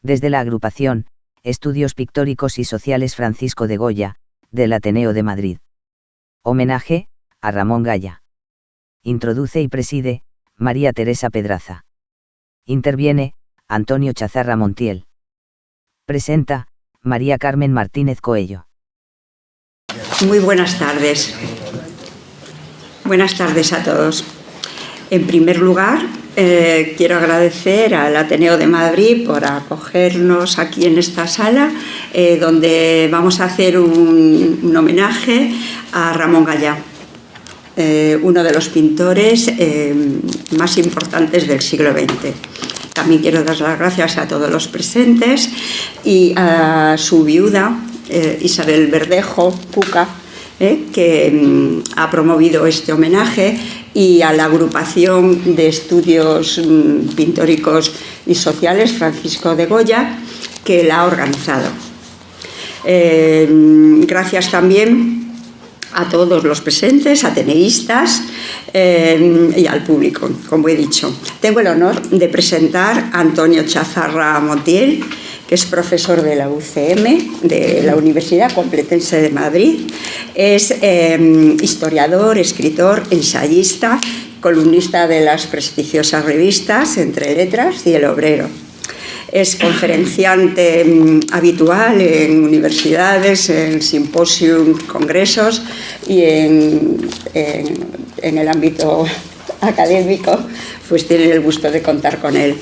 desde la agrupación Estudios Pictóricos y Sociales Francisco de Goya, del Ateneo de Madrid. Homenaje a Ramón Gaya. Introduce y preside María Teresa Pedraza. Interviene Antonio Chazarra Montiel. Presenta María Carmen Martínez Coello. Muy buenas tardes. Buenas tardes a todos. En primer lugar, quiero agradecer al Ateneo de Madrid por acogernos aquí en esta sala, donde vamos a hacer un homenaje a Ramón Gaya, uno de los pintores más importantes del siglo XX. También quiero dar las gracias a todos los presentes y a su viuda, Isabel Verdejo Puca, que ha promovido este homenaje, y a la agrupación de estudios pictóricos y sociales Francisco de Goya, que la ha organizado. Gracias también a todos los presentes, ateneístas, y al público, como he dicho. Tengo el honor de presentar a Antonio Chazarra Montiel, que es profesor de la UCM, de la Universidad Complutense de Madrid. Es historiador, escritor, ensayista, columnista de las prestigiosas revistas Entre Letras y El Obrero. Es conferenciante habitual en universidades, en simposios, congresos y en el ámbito académico, pues tienen el gusto de contar con él.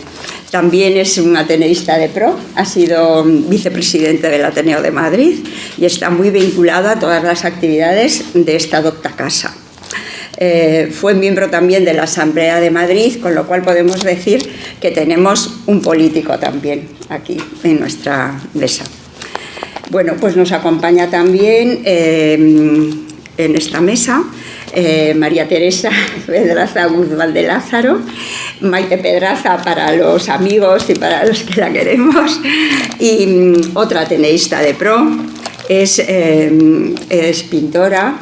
También es un ateneísta de pro, ha sido vicepresidente del Ateneo de Madrid y está muy vinculado a todas las actividades de esta docta casa. Fue miembro también de la Asamblea de Madrid, con lo cual podemos decir que tenemos un político también aquí en nuestra mesa. Bueno, pues nos acompaña también en esta mesa María Teresa Pedraza Guzmán de Lázaro, Maite Pedraza para los amigos y para los que la queremos, y otra ateneísta de pro, es pintora,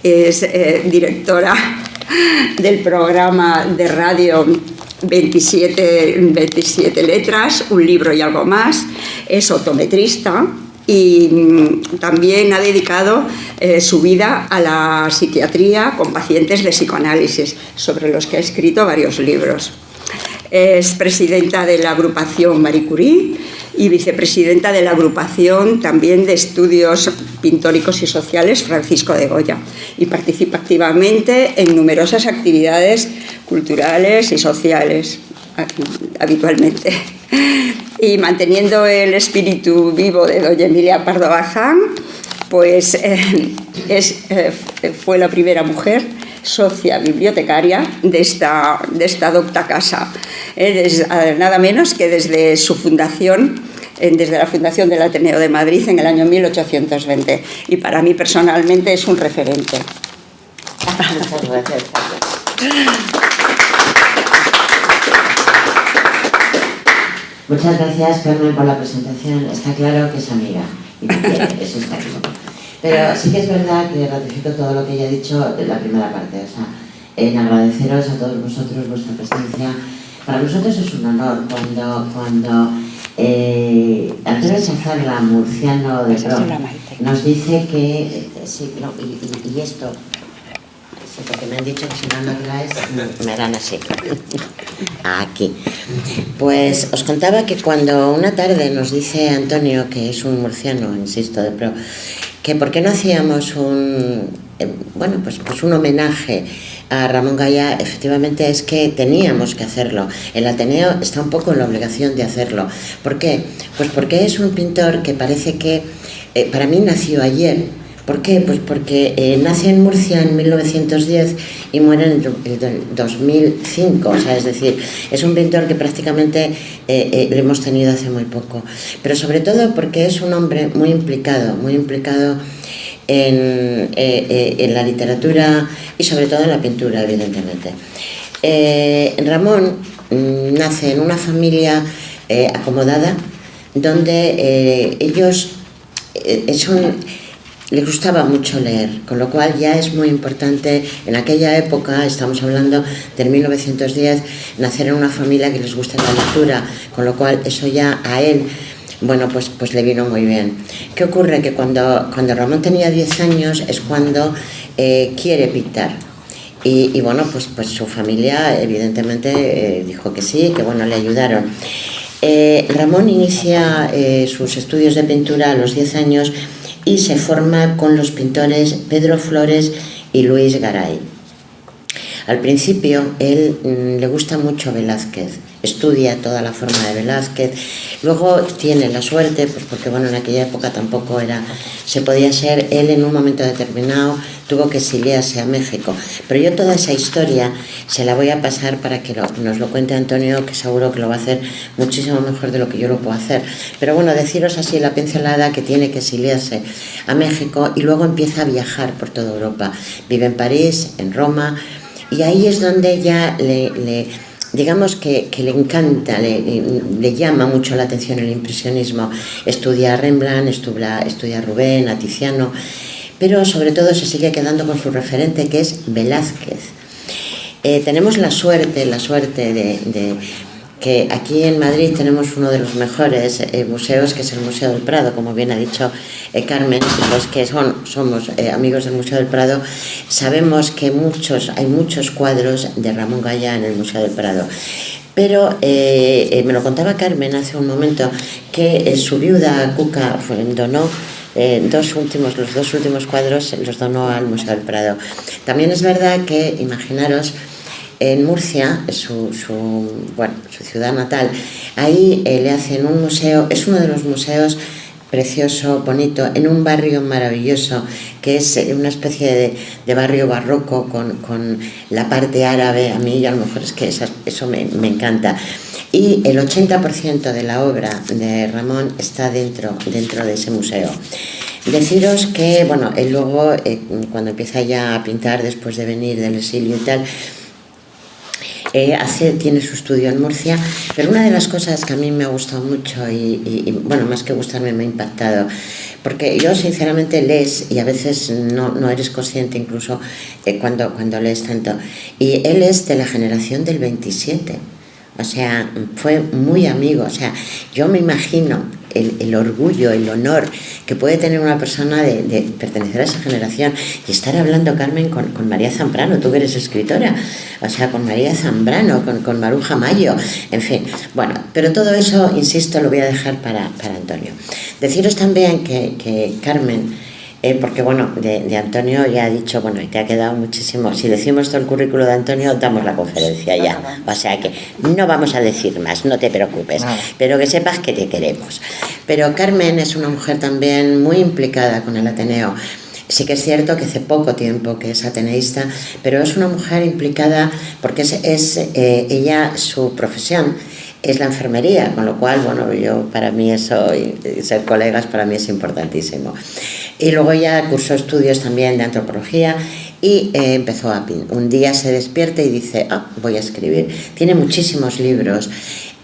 es directora del programa de radio 27 letras, un libro y algo más, es optometrista y también ha dedicado su vida a la psiquiatría con pacientes de psicoanálisis, sobre los que ha escrito varios libros. Es presidenta de la agrupación Marie Curie y vicepresidenta de la agrupación también de estudios pictóricos y sociales Francisco de Goya, y participa activamente en numerosas actividades culturales y sociales habitualmente. Y manteniendo el espíritu vivo de doña Emilia Pardo Bazán, pues fue la primera mujer socia bibliotecaria de esta docta casa, nada menos que desde su fundación, desde la fundación del Ateneo de Madrid en el año 1820, y para mí personalmente es un referente. Muchas gracias. Muchas gracias, Carmen, por la presentación. Está claro que es amiga y que quiere, eso está claro. Pero sí que es verdad que ratifico todo lo que ella ha dicho en la primera parte, o sea, en agradeceros a todos vosotros vuestra presencia. Para nosotros es un honor cuando Antonio Chazarra, murciano de pro, nos dice que sí, no, y esto, sí, porque me han dicho que si no lo traes me dan así. Aquí. Pues os contaba que cuando una tarde nos dice Antonio, que es un murciano, insisto, de pro, que por qué no hacíamos un homenaje a Ramón Gaya, efectivamente es que teníamos que hacerlo. El Ateneo está un poco en la obligación de hacerlo. ¿Por qué? Pues porque es un pintor que parece que para mí nació ayer. ¿Por qué? Pues porque nace en Murcia en 1910 y muere en el 2005, o sea, es decir, es un pintor que prácticamente lo hemos tenido hace muy poco, pero sobre todo porque es un hombre muy implicado en la literatura y sobre todo en la pintura, evidentemente. Ramón nace en una familia acomodada donde ellos le gustaba mucho leer, con lo cual ya es muy importante en aquella época, estamos hablando del 1910, nacer en una familia que les gusta la lectura, con lo cual eso ya a él, bueno, pues le vino muy bien. ¿Qué ocurre? Que cuando Ramón tenía 10 años es cuando quiere pintar. Y bueno, pues su familia evidentemente dijo que sí, que bueno, le ayudaron. Ramón inicia sus estudios de pintura a los 10 años y se forma con los pintores Pedro Flores y Luis Garay. Al principio él le gusta mucho Velázquez, estudia toda la forma de Velázquez, luego tiene la suerte, pues porque bueno, en aquella época tampoco se podía ser, él en un momento determinado tuvo que exiliarse a México, pero yo toda esa historia se la voy a pasar para que nos lo cuente Antonio, que seguro que lo va a hacer muchísimo mejor de lo que yo lo puedo hacer. Pero bueno, deciros así la pincelada, que tiene que exiliarse a México y luego empieza a viajar por toda Europa, vive en París, en Roma, y ahí es donde ya digamos que le encanta, le llama mucho la atención el impresionismo. Estudia a Rembrandt, estudia a Rubén, a Tiziano, pero sobre todo se sigue quedando con su referente, que es Velázquez. Tenemos la suerte de que aquí en Madrid tenemos uno de los mejores museos, que es el Museo del Prado, como bien ha dicho Carmen. Los que somos amigos del Museo del Prado sabemos que hay muchos cuadros de Ramón Gaya en el Museo del Prado. Pero me lo contaba Carmen hace un momento, que su viuda Cuca donó los dos últimos cuadros, los donó al Museo del Prado. También es verdad que, imaginaros, en Murcia, su ciudad natal, ahí le hacen un museo, es uno de los museos precioso, bonito, en un barrio maravilloso, que es una especie de barrio barroco con la parte árabe. A mí a lo mejor es que eso me encanta. Y el 80% de la obra de Ramón está dentro de ese museo. Deciros que, bueno, él luego, cuando empieza ya a pintar, después de venir del exilio y tal, tiene su estudio en Murcia, pero una de las cosas que a mí me ha gustado mucho y bueno, más que gustarme, me ha impactado, porque yo sinceramente lees y a veces no eres consciente incluso cuando lees tanto, y él es de la generación del 27, o sea, fue muy amigo, o sea, yo me imagino el orgullo, el honor que puede tener una persona de pertenecer a esa generación y estar hablando, Carmen, con María Zambrano, tú que eres escritora, o sea, con María Zambrano, con Maruja Mayo, en fin, bueno, pero todo eso, insisto, lo voy a dejar para Antonio. Deciros también que Carmen, porque bueno, de Antonio ya ha dicho, bueno, y te ha quedado muchísimo, si decimos todo el currículo de Antonio, damos la conferencia ya, o sea que no vamos a decir más, no te preocupes, pero que sepas que te queremos. Pero Carmen es una mujer también muy implicada con el Ateneo. Sí que es cierto que hace poco tiempo que es ateneísta, pero es una mujer implicada porque ella, su profesión es la enfermería, con lo cual, bueno, para mí eso, y ser colegas para mí es importantísimo. Y luego ya cursó estudios también de antropología y empezó a pintar. Un día se despierta y dice, voy a escribir. Tiene muchísimos libros.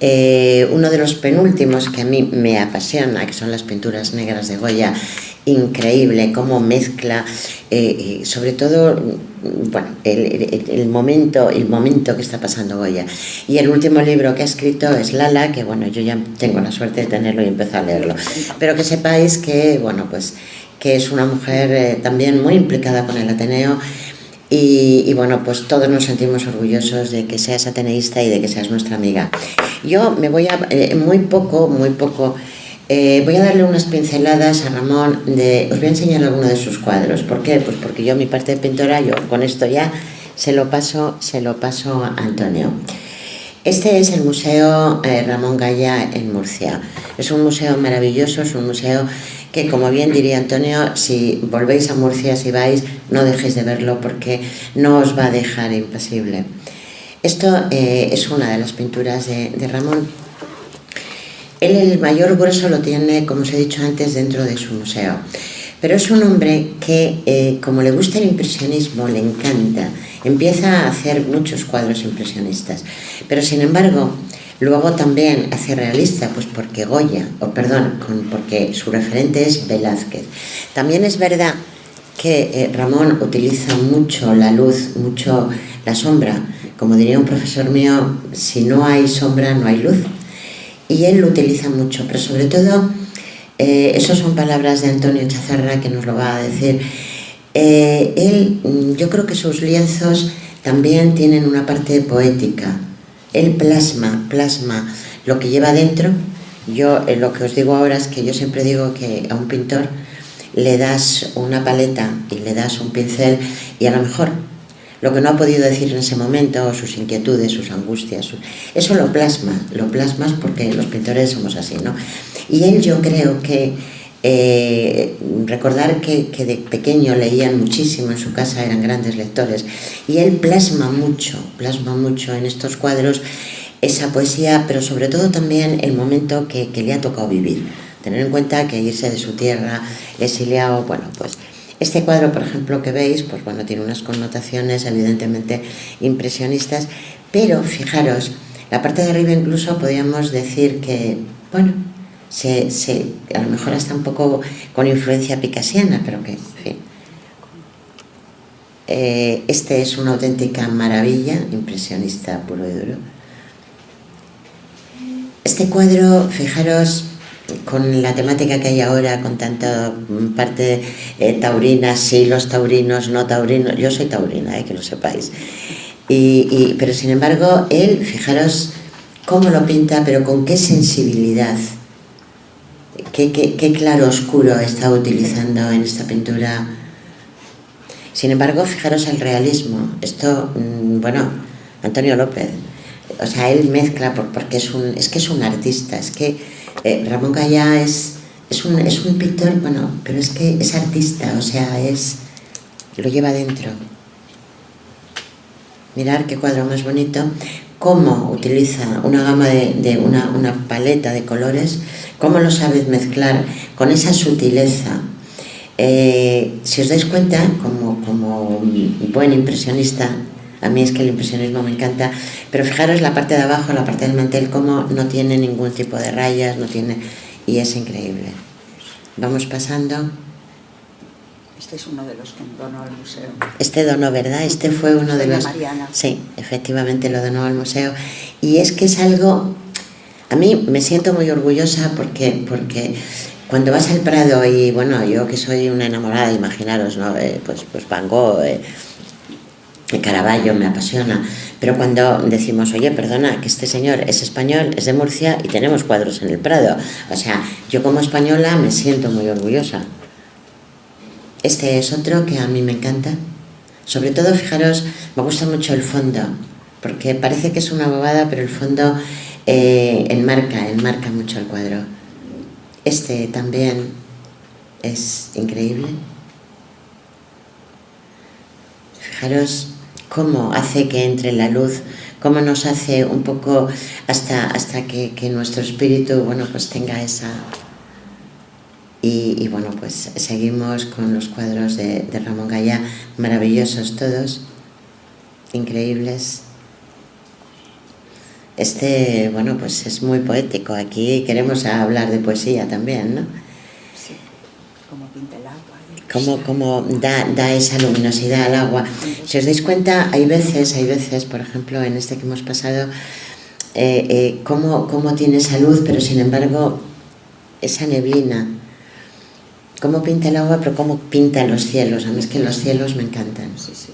Uno de los penúltimos que a mí me apasiona, que son las pinturas negras de Goya, increíble cómo mezcla, sobre todo, bueno, el momento que está pasando Goya. Y el último libro que ha escrito es Lala, que bueno, yo ya tengo la suerte de tenerlo y empezar a leerlo. Pero que sepáis que, bueno, pues que es una mujer también muy implicada con el Ateneo. Y bueno, pues todos nos sentimos orgullosos de que seas ateneísta y de que seas nuestra amiga. Yo me voy a, muy poco, voy a darle unas pinceladas a Ramón, os voy a enseñar alguno de sus cuadros. ¿Por qué? Pues porque yo mi parte de pintora, yo con esto ya se lo paso a Antonio. Este es el Museo Ramón Gaya en Murcia. Es un museo maravilloso, es un museo que, como bien diría Antonio, si volvéis a Murcia, si vais, no dejéis de verlo porque no os va a dejar impasible. Esto es una de las pinturas de Ramón. Él el mayor grueso lo tiene, como os he dicho antes, dentro de su museo. Pero es un hombre que, como le gusta el impresionismo, le encanta, empieza a hacer muchos cuadros impresionistas. Pero, sin embargo, Luego también hace realista, pues porque Goya, porque su referente es Velázquez. También es verdad que Ramón utiliza mucho la luz, mucho la sombra. Como diría un profesor mío, si no hay sombra no hay luz. Y él lo utiliza mucho, pero sobre todo, eso son palabras de Antonio Chazarra, que nos lo va a decir. Yo creo que sus lienzos también tienen una parte poética. Él plasma lo que lleva dentro. Yo lo que os digo ahora es que yo siempre digo que a un pintor le das una paleta y le das un pincel y a lo mejor lo que no ha podido decir en ese momento, sus inquietudes, sus angustias, eso lo plasmas porque los pintores somos así, ¿no? Y él, yo creo que recordar que de pequeño leían muchísimo en su casa, eran grandes lectores, y él plasma mucho en estos cuadros esa poesía, pero sobre todo también el momento que le ha tocado vivir. Tener en cuenta que irse de su tierra, exiliado, bueno, pues este cuadro, por ejemplo, que veis, pues bueno, tiene unas connotaciones evidentemente impresionistas, pero fijaros, la parte de arriba incluso podríamos decir que, bueno, a lo mejor está un poco con influencia picasiana, pero que, en fin. Este es una auténtica maravilla, impresionista puro y duro. Este cuadro, fijaros, con la temática que hay ahora, con tanta parte taurina, sí, los taurinos, no taurinos, yo soy taurina, que lo sepáis, pero sin embargo, él, fijaros cómo lo pinta, pero con qué sensibilidad, qué claro oscuro está utilizando en esta pintura. Sin embargo, fijaros el realismo, esto, bueno, Antonio López, o sea, él mezcla porque es que es un artista, es que Ramón Gaya es un pintor, bueno, pero es que es artista, o sea, lo lleva dentro. Mirad qué cuadro más bonito, cómo utiliza una gama una paleta de colores, cómo lo sabe mezclar con esa sutileza. Si os dais cuenta, como buen impresionista, a mí es que el impresionismo me encanta, pero fijaros la parte de abajo, la parte del mantel, cómo no tiene ningún tipo de rayas, y es increíble. Vamos pasando. Este es uno de los que donó al museo. Este donó, ¿verdad? Este fue uno de los... Mariana. Sí, efectivamente lo donó al museo. Y es que es algo... A mí me siento muy orgullosa porque cuando vas al Prado y, bueno, yo que soy una enamorada, imaginaros, ¿no? Pues Van Gogh... Caravaggio me apasiona, pero cuando decimos, oye, perdona, que este señor es español, es de Murcia y tenemos cuadros en el Prado, o sea, yo como española me siento muy orgullosa. Este es otro que a mí me encanta, sobre todo, fijaros, me gusta mucho el fondo, porque parece que es una bobada, pero el fondo enmarca mucho el cuadro. Este también es increíble. Fijaros cómo hace que entre la luz, cómo nos hace un poco hasta que nuestro espíritu, bueno, pues tenga esa... Y bueno, pues seguimos con los cuadros de Ramón Gaya, maravillosos todos, increíbles. Este, bueno, pues es muy poético, aquí queremos hablar de poesía también, ¿no? Sí, como pinta el agua. Cómo da esa luminosidad al agua. Si os dais cuenta, hay veces, por ejemplo, en este que hemos pasado, cómo tiene esa luz, pero sin embargo, esa neblina. Cómo pinta el agua, pero cómo pinta los cielos. A mí es que los cielos me encantan. Sí, sí.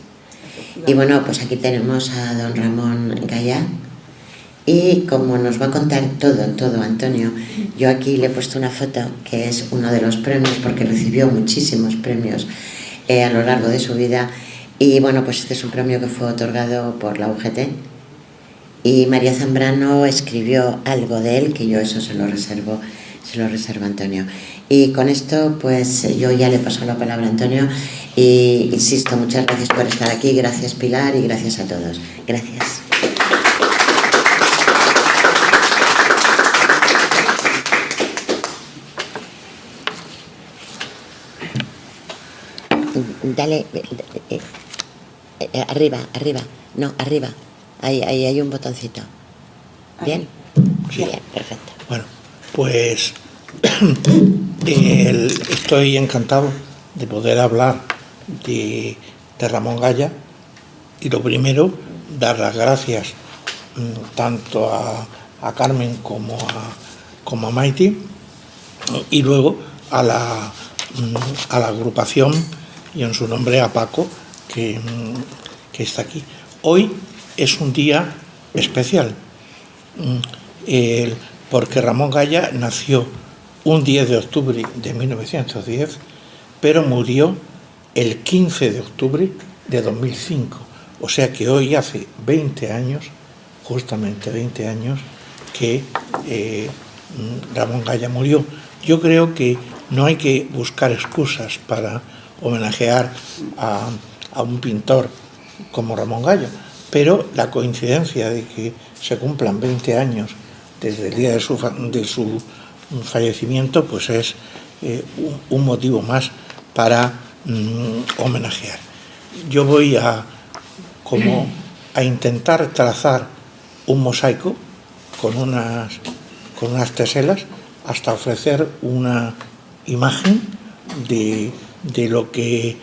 Y bueno, pues aquí tenemos a don Ramón Gaya. Y como nos va a contar todo Antonio, yo aquí le he puesto una foto que es uno de los premios, porque recibió muchísimos premios a lo largo de su vida, y bueno, pues este es un premio que fue otorgado por la UGT, y María Zambrano escribió algo de él, que yo eso se lo reservo a Antonio. Y con esto pues yo ya le paso la palabra a Antonio, y insisto, muchas gracias por estar aquí, gracias Pilar y gracias a todos. Gracias. Dale, arriba, no, arriba, ahí hay un botoncito. ¿Bien? Sí. Bien, perfecto. Bueno, pues estoy encantado de poder hablar de Ramón Gaya, y lo primero, dar las gracias tanto a Carmen como a Maite, y luego a la agrupación, y en su nombre a Paco, que está aquí. Hoy es un día especial, porque Ramón Gaya nació un 10 de octubre de 1910, pero murió el 15 de octubre de 2005. O sea que hoy hace 20 años, justamente 20 años, que Ramón Gaya murió. Yo creo que no hay que buscar excusas para homenajear a un pintor como Ramón Gaya, pero la coincidencia de que se cumplan 20 años desde el día de su fallecimiento, pues es un motivo más para homenajear. Yo voy a intentar trazar un mosaico con unas teselas hasta ofrecer una imagen de lo que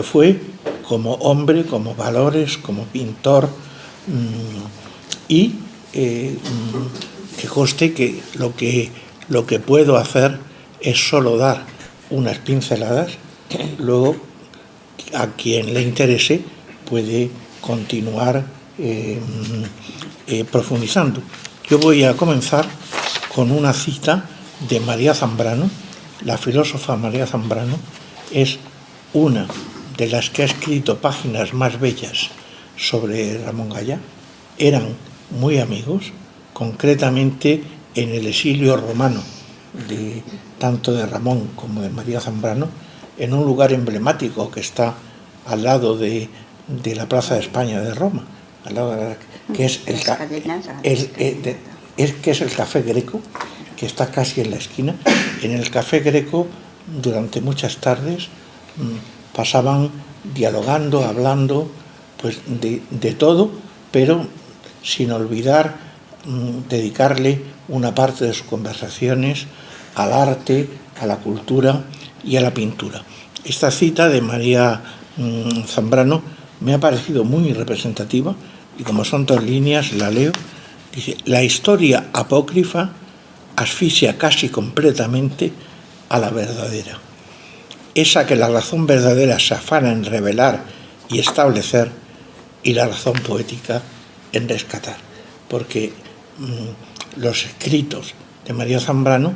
fue como hombre, como valores, como pintor, y que conste que lo que puedo hacer es solo dar unas pinceladas. Luego, a quien le interese puede continuar profundizando. Yo voy a comenzar con una cita de María Zambrano. La filósofa María Zambrano es una de las que ha escrito páginas más bellas sobre Ramón Gaya. Eran muy amigos, concretamente en el exilio romano, tanto de Ramón como de María Zambrano, en un lugar emblemático que está al lado de la Plaza de España de Roma, al lado que es el Café Greco, que está casi en la esquina. En el Café Greco, durante muchas tardes, pasaban dialogando, hablando, pues de todo, pero sin olvidar dedicarle una parte de sus conversaciones al arte, a la cultura y a la pintura. Esta cita de María Zambrano me ha parecido muy representativa, y como son 2 líneas, la leo. Dice: la historia apócrifa asfixia casi completamente a la verdadera. Esa que la razón verdadera se afana en revelar y establecer, y la razón poética en rescatar. Porque los escritos de María Zambrano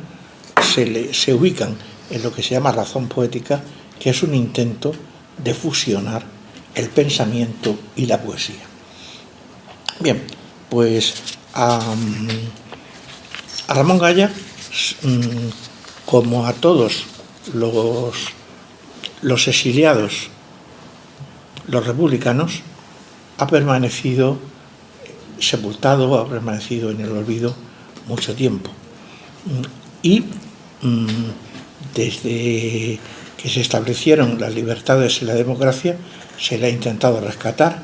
se ubican en lo que se llama razón poética, que es un intento de fusionar el pensamiento y la poesía. Bien, pues a Ramón Gaya, como a todos los exiliados, los republicanos, ha permanecido sepultado, ha permanecido en el olvido mucho tiempo. Y desde que se establecieron las libertades y la democracia, se le ha intentado rescatar,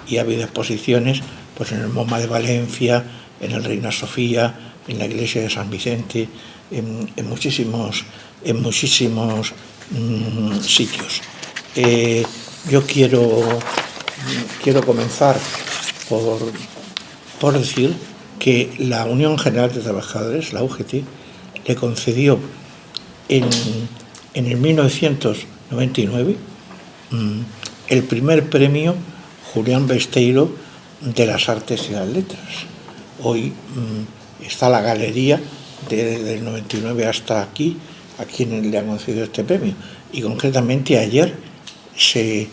y ha habido exposiciones pues en el MoMA de Valencia, en el Reina Sofía, en la iglesia de San Vicente, en muchísimos sitios. Yo quiero comenzar por decir que la Unión General de Trabajadores, la UGT, le concedió en el 1999 el primer premio Julián Besteiro de las Artes y las Letras. Hoy está la galería desde el 99 hasta aquí, a quien le han concedido este premio. Y concretamente ayer se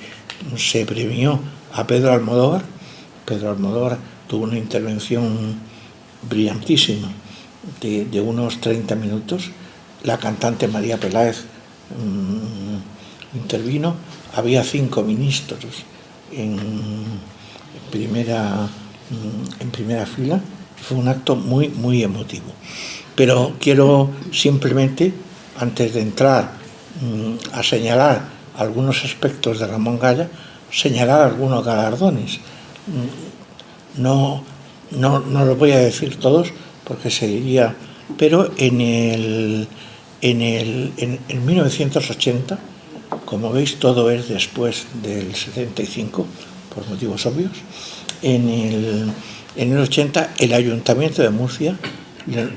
premió a Pedro Almodóvar. Pedro Almodóvar tuvo una intervención brillantísima de unos 30 minutos. La cantante María Peláez intervino. Había 5 ministros en primera fila. Fue un acto muy, muy emotivo. Pero quiero simplemente, antes de entrar a señalar algunos aspectos de Ramón Gaya, señalar algunos galardones. No los voy a decir todos, porque seguiría, pero en 1980, como veis todo es después del 75, por motivos obvios, en el 80 el Ayuntamiento de Murcia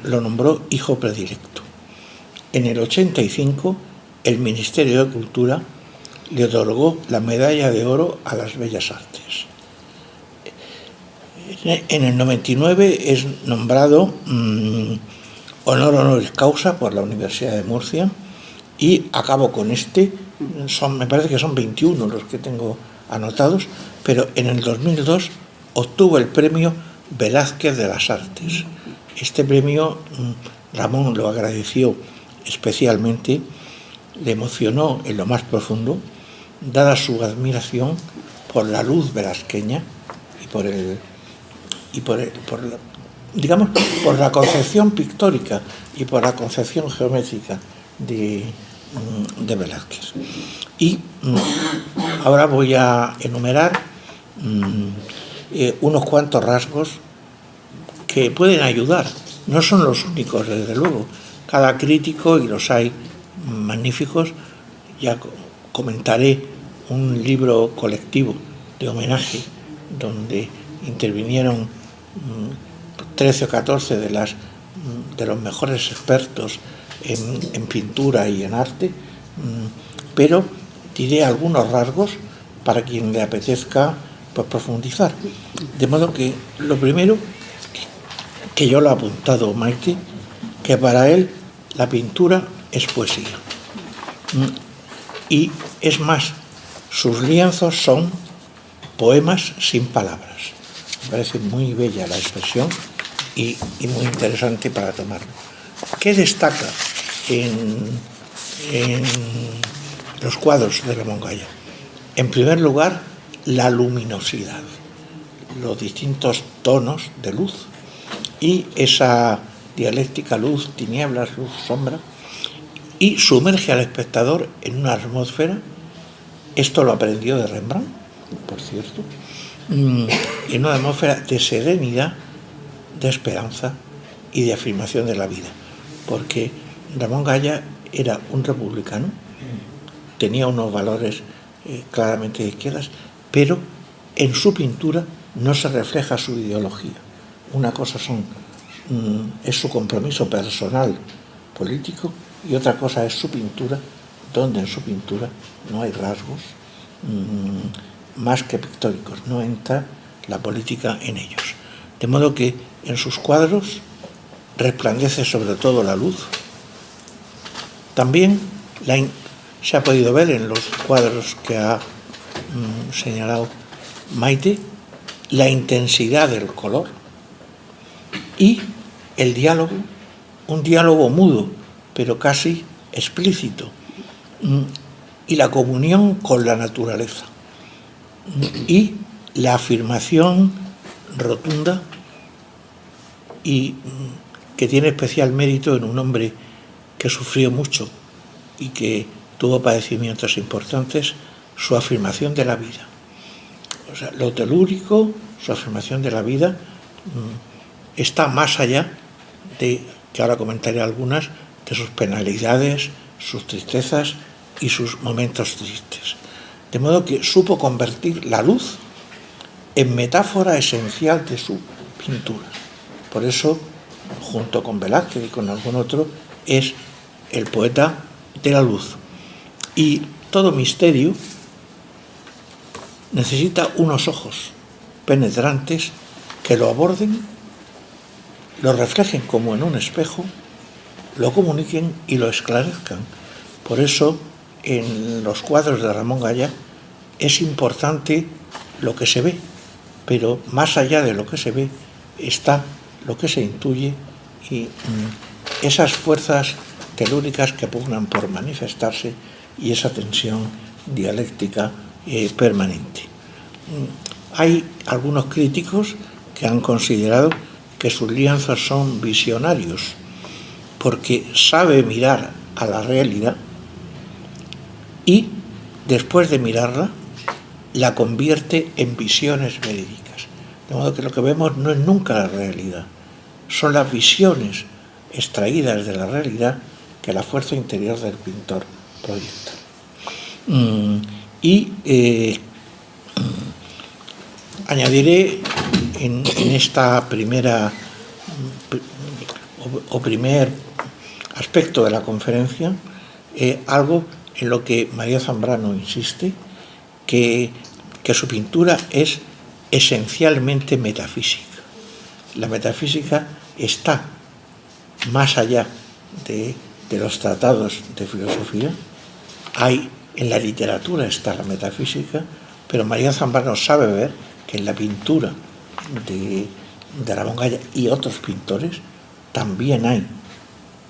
lo nombró hijo predilecto. En el 85 el Ministerio de Cultura le otorgó la medalla de oro a las Bellas Artes. En el 99 es nombrado honor honoris causa por la Universidad de Murcia, y acabo con me parece que son 21 los que tengo anotados, pero en el 2002 obtuvo el premio Velázquez de las Artes. Este premio Ramón lo agradeció especialmente, le emocionó en lo más profundo, dada su admiración por la luz velazqueña y por la concepción pictórica y por la concepción geométrica de Velázquez. Y ahora voy a enumerar unos cuantos rasgos que pueden ayudar. No son los únicos, desde luego. Cada crítico, y los hay magníficos, ya comentaré un libro colectivo de homenaje donde intervinieron 13 o 14 de los mejores expertos en pintura y en arte, pero diré algunos rasgos para quien le apetezca profundizar. De modo que lo primero, que yo lo ha apuntado Maite, que para él la pintura es poesía. Y es más, sus lienzos son poemas sin palabras. Me parece muy bella la expresión y muy interesante para tomarlo. ¿Qué destaca en los cuadros de Ramón Gaya? En primer lugar, la luminosidad, los distintos tonos de luz y esa dialéctica luz, tinieblas, luz, sombra, y sumerge al espectador en una atmósfera. Esto lo aprendió de Rembrandt, por cierto, en una atmósfera de serenidad, de esperanza y de afirmación de la vida, porque Ramón Gaya era un republicano, tenía unos valores claramente de izquierdas, pero en su pintura no se refleja su ideología. Una cosa es su compromiso personal político, y otra cosa es su pintura, donde en su pintura no hay rasgos más que pictóricos, no entra la política en ellos. De modo que en sus cuadros resplandece sobre todo la luz. También se ha podido ver en los cuadros que ha señalado Maite, la intensidad del color y el diálogo, un diálogo mudo, pero casi explícito, y la comunión con la naturaleza, y la afirmación rotunda, y que tiene especial mérito en un hombre que sufrió mucho y que tuvo padecimientos importantes, su afirmación de la vida. O sea, lo telúrico, su afirmación de la vida, está más allá de, que ahora comentaré algunas, de sus penalidades, sus tristezas y sus momentos tristes. De modo que supo convertir la luz en metáfora esencial de su pintura. Por eso, junto con Velázquez y con algún otro, es el poeta de la luz. Y todo misterio necesita unos ojos penetrantes que lo aborden, lo reflejen como en un espejo, lo comuniquen y lo esclarezcan. Por eso, en los cuadros de Ramón Gaya es importante lo que se ve, pero más allá de lo que se ve está lo que se intuye y esas fuerzas telúricas que pugnan por manifestarse y esa tensión dialéctica permanente. Hay algunos críticos que han considerado que sus lienzos son visionarios porque sabe mirar a la realidad y, después de mirarla, la convierte en visiones verídicas. De modo que lo que vemos no es nunca la realidad, son las visiones extraídas de la realidad que la fuerza interior del pintor proyecta. Añadiré en esta primer aspecto de la conferencia algo en lo que María Zambrano insiste, que su pintura es esencialmente metafísica. La metafísica está más allá de los tratados de filosofía. En la literatura está la metafísica, pero María Zambrano sabe ver que en la pintura de Ramón Gaya y otros pintores también hay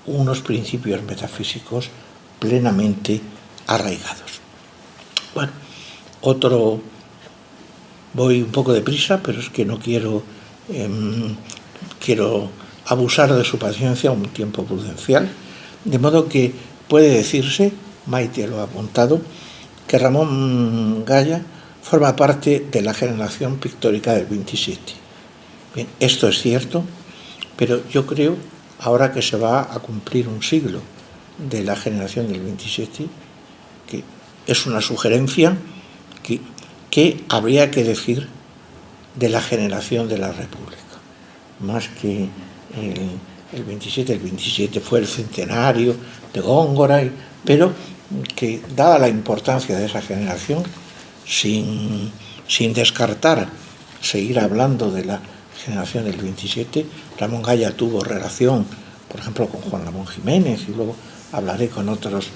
unos principios metafísicos plenamente arraigados. Bueno, voy un poco deprisa, pero es que no quiero abusar de su paciencia un tiempo prudencial, de modo que puede decirse, Maite lo ha apuntado, que Ramón Gaya forma parte de la generación pictórica del 27. Bien, esto es cierto, pero yo creo, ahora que se va a cumplir un siglo de la generación del 27, que es una sugerencia que habría que decir de la generación de la República, más que el 27. El 27 fue el centenario de Góngora, pero que dada la importancia de esa generación, sin descartar seguir hablando de la generación del 27, Ramón Gaya tuvo relación, por ejemplo, con Juan Ramón Jiménez, y luego hablaré con otros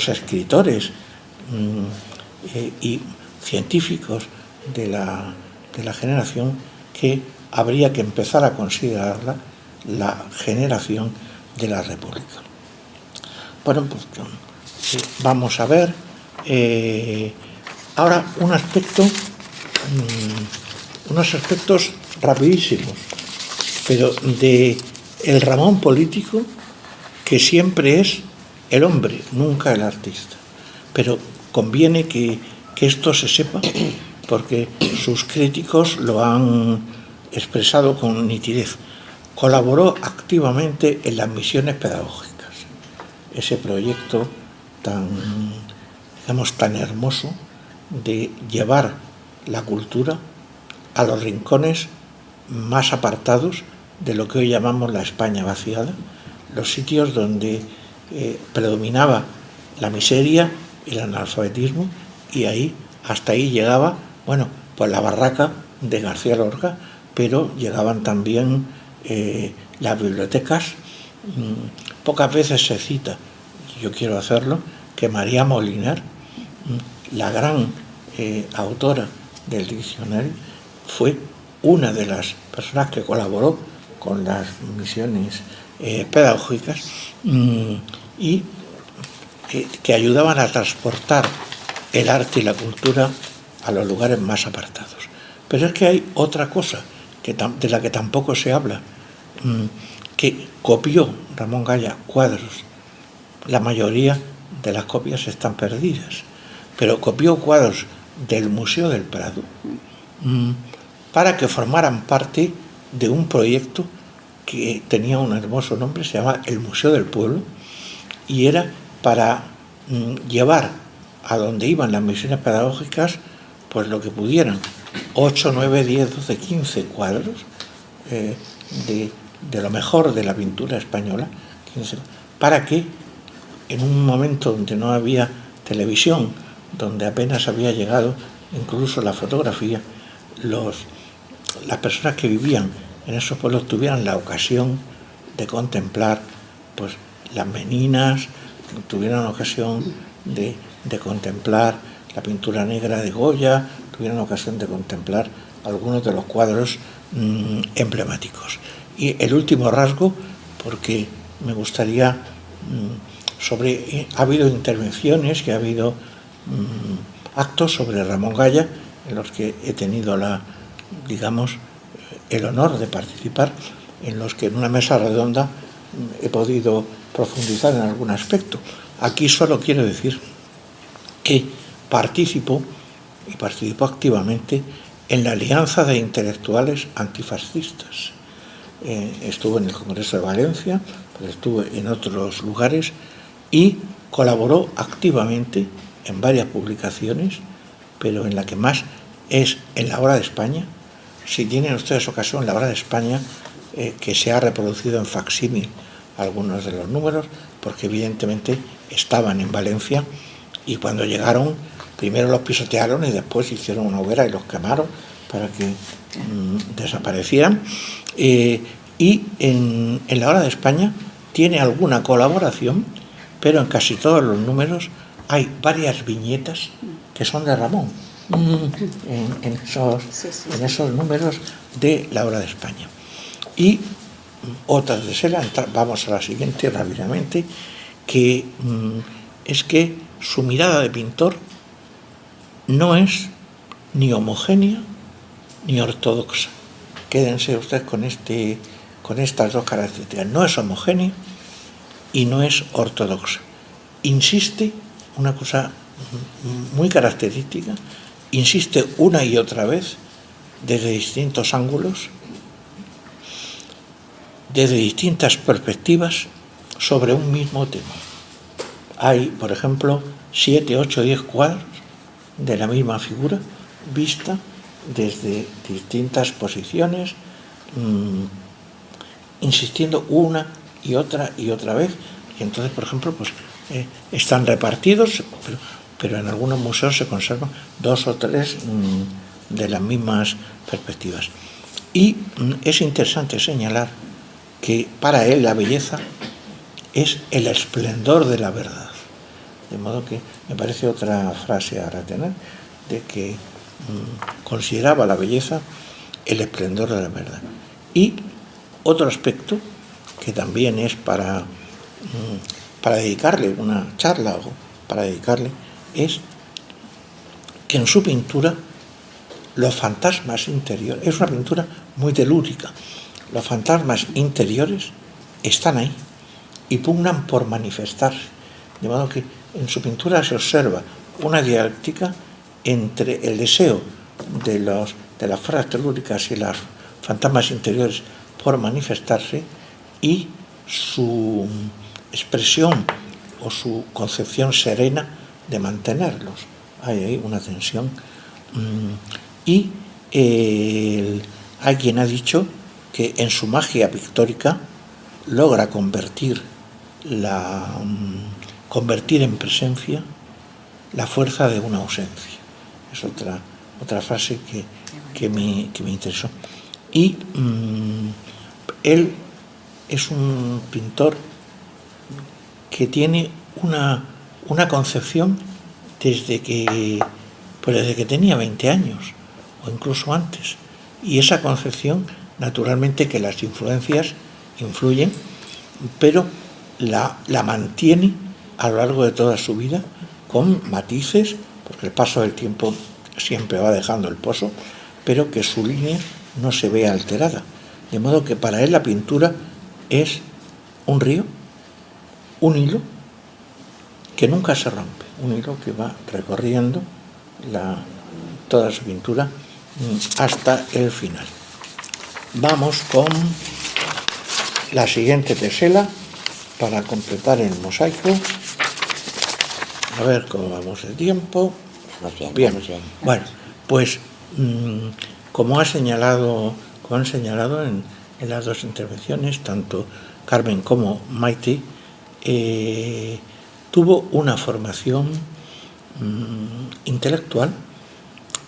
escritores y científicos de la generación, que habría que empezar a considerarla la generación de la República. Bueno, pues vamos a ver ahora unos aspectos rapidísimos, pero de el Ramón político, que siempre es el hombre, nunca el artista. Pero conviene que esto se sepa, porque sus críticos lo han expresado con nitidez. Colaboró activamente en las misiones pedagógicas, ese proyecto tan hermoso de llevar la cultura a los rincones más apartados de lo que hoy llamamos la España vaciada, los sitios donde predominaba la miseria, el analfabetismo, y hasta ahí llegaba, pues la barraca de García Lorca, pero llegaban también las bibliotecas. Pocas veces se cita, y yo quiero hacerlo, que María Moliner, la gran autora del diccionario, fue una de las personas que colaboró con las misiones pedagógicas y que ayudaban a transportar el arte y la cultura a los lugares más apartados. Pero es que hay otra cosa de la que tampoco se habla, que copió Ramón Gaya cuadros. La mayoría de las copias están perdidas, pero copió cuadros del Museo del Prado para que formaran parte de un proyecto que tenía un hermoso nombre, se llama el Museo del Pueblo, y era para llevar a donde iban las misiones pedagógicas pues lo que pudieran, 8, 9, 10, 12, 15 cuadros de lo mejor de la pintura española, para que en un momento donde no había televisión, donde apenas había llegado incluso la fotografía, las personas que vivían en esos pueblos tuvieran la ocasión de contemplar pues las meninas, tuvieran ocasión de contemplar la pintura negra de Goya, tuvieran ocasión de contemplar algunos de los cuadros emblemáticos. Y el último rasgo, porque me gustaría ha habido intervenciones, que ha habido actos sobre Ramón Gaya, en los que he tenido el honor de participar, en los que en una mesa redonda he podido profundizar en algún aspecto. Aquí solo quiero decir que participó activamente en la Alianza de Intelectuales Antifascistas, estuvo en el Congreso de Valencia, pero estuvo en otros lugares y colaboró activamente en varias publicaciones, pero en la que más es en La Hora de España. Si tienen ustedes ocasión, La Hora de España, que se ha reproducido en facsímil algunos de los números, porque evidentemente estaban en Valencia y cuando llegaron primero los pisotearon y después hicieron una hoguera y los quemaron para que desaparecieran. Y en La Hora de España tiene alguna colaboración, pero en casi todos los números hay varias viñetas que son de Ramón, en esos números de La Hora de España. Y otras de Sela, vamos a la siguiente rápidamente, que es que su mirada de pintor no es ni homogénea ni ortodoxa. Quédense ustedes con estas dos características. No es homogénea y no es ortodoxa. Insiste, una cosa muy característica, insiste una y otra vez desde distintos ángulos, desde distintas perspectivas sobre un mismo tema. Hay, por ejemplo, 7, 8, 10 cuadros de la misma figura vista desde distintas posiciones, insistiendo una y otra vez. Y entonces, por ejemplo, pues están repartidos, pero en algunos museos se conservan 2 o 3 de las mismas perspectivas. Y es interesante señalar que para él la belleza es el esplendor de la verdad. De modo que me parece otra frase a retener, de que consideraba la belleza el esplendor de la verdad. Y otro aspecto que también es para dedicarle una charla o para dedicarle, es que en su pintura los fantasmas interiores, es una pintura muy telúrica, los fantasmas interiores están ahí y pugnan por manifestarse, de modo que en su pintura se observa una dialéctica entre el deseo de las fuerzas telúricas y los fantasmas interiores por manifestarse y su expresión o su concepción serena de mantenerlos. Hay ahí una tensión. Y hay quien ha dicho que en su magia pictórica logra convertir en presencia la fuerza de una ausencia. Es otra frase que me interesó. Y él es un pintor que tiene una concepción desde que tenía 20 años o incluso antes, y esa concepción naturalmente que las influencias influyen, pero la mantiene a lo largo de toda su vida con matices, porque el paso del tiempo siempre va dejando el pozo, pero que su línea no se ve alterada, de modo que para él la pintura es un río, un hilo que nunca se rompe, un hilo que va recorriendo toda su pintura hasta el final. Vamos con la siguiente tesela para completar el mosaico. A ver cómo vamos de tiempo. Bien. Bueno, pues como han señalado en las dos intervenciones, tanto Carmen como Maite, tuvo una formación intelectual,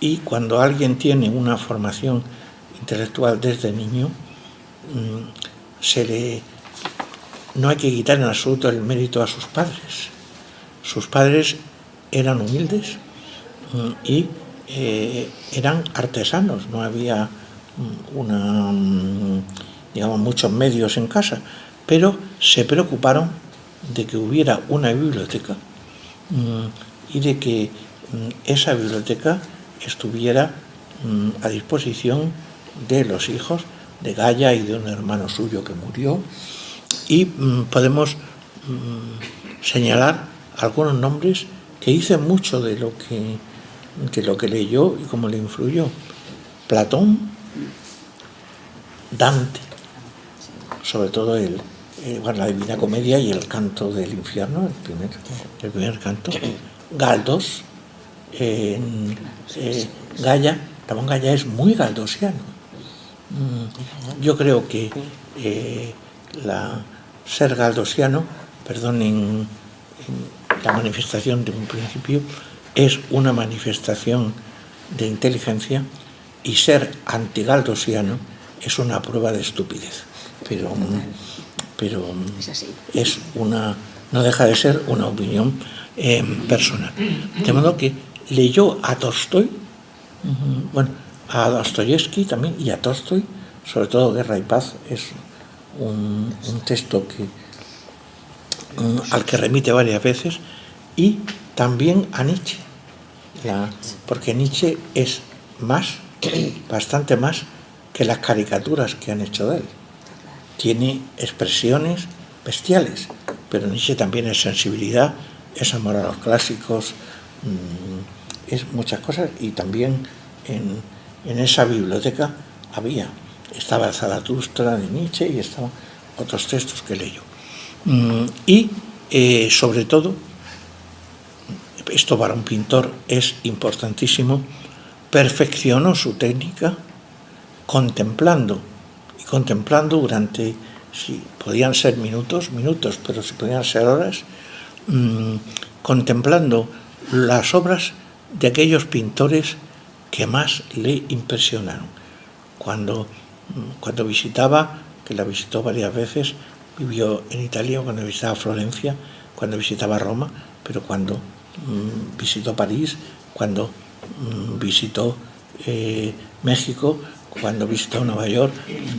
y cuando alguien tiene una formación intelectual desde niño, no hay que quitar en absoluto el mérito a sus padres. Sus padres eran humildes y eran artesanos, no había muchos medios en casa, pero se preocuparon de que hubiera una biblioteca y de que esa biblioteca estuviera a disposición de los hijos de Gaya y de un hermano suyo que murió, y podemos señalar algunos nombres que dicen mucho de lo que leyó y cómo le influyó. Platón, Dante, sobre todo la Divina Comedia y el Canto del Infierno, el primer canto. Galdós, Ramón Gaya es muy galdosiano. Yo creo que ser galdosiano, perdonen la manifestación de un principio, es una manifestación de inteligencia, y ser antigaldosiano es una prueba de estupidez. Pero no deja de ser una opinión personal. De modo que leyó a Tolstói, a Dostoyevsky también, y a Tolstói, sobre todo Guerra y Paz, es un texto al que remite varias veces, y también a Nietzsche, porque Nietzsche es bastante más que las caricaturas que han hecho de él. Tiene expresiones bestiales, pero Nietzsche también es sensibilidad, es amor a los clásicos, es muchas cosas. Y también en esa biblioteca estaba Zaratustra de Nietzsche y estaban otros textos que leyó. Y sobre todo, esto para un pintor es importantísimo, perfeccionó su técnica contemplando durante, si podían ser minutos, pero si podían ser horas, contemplando las obras de aquellos pintores que más le impresionaron. Cuando visitaba, que la visitó varias veces, vivió en Italia, cuando visitaba Florencia, cuando visitaba Roma, pero cuando visitó París, cuando visitó México, cuando visitó Nueva York,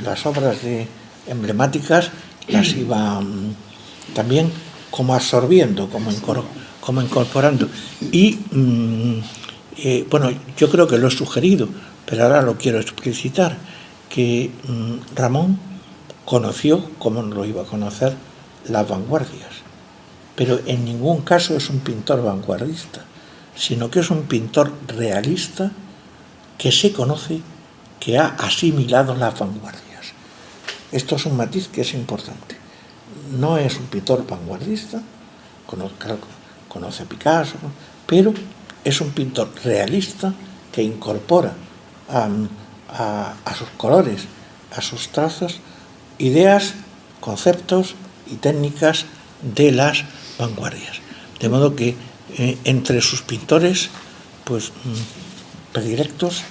las obras emblemáticas las iba también como absorbiendo, como incorporando. Y yo creo que lo he sugerido, pero ahora lo quiero explicitar, que Ramón conoció, como no lo iba a conocer, las vanguardias, pero en ningún caso es un pintor vanguardista, sino que es un pintor realista que se conoce, que ha asimilado las vanguardias. Esto es un matiz que es importante. No es un pintor vanguardista, conoce a Picasso, pero es un pintor realista que incorpora a sus colores, a sus trazos, ideas, conceptos y técnicas de las vanguardias. De modo que entre sus pintores predilectos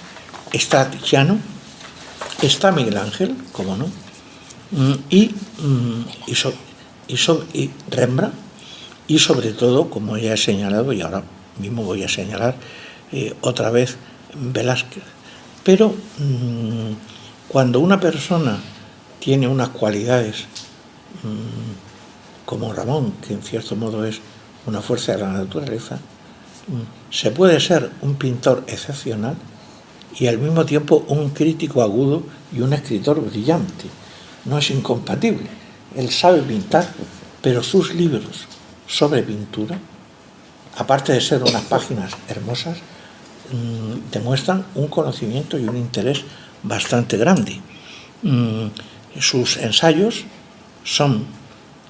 está Tiziano, está Miguel Ángel, como no, y Rembrandt, y sobre todo, como ya he señalado, y ahora mismo voy a señalar otra vez, Velázquez. Pero cuando una persona tiene unas cualidades como Ramón, que en cierto modo es una fuerza de la naturaleza, se puede ser un pintor excepcional y al mismo tiempo un crítico agudo y un escritor brillante. No es incompatible. Él sabe pintar, pero sus libros sobre pintura, aparte de ser unas páginas hermosas, demuestran un conocimiento y un interés bastante grande. Sus ensayos son,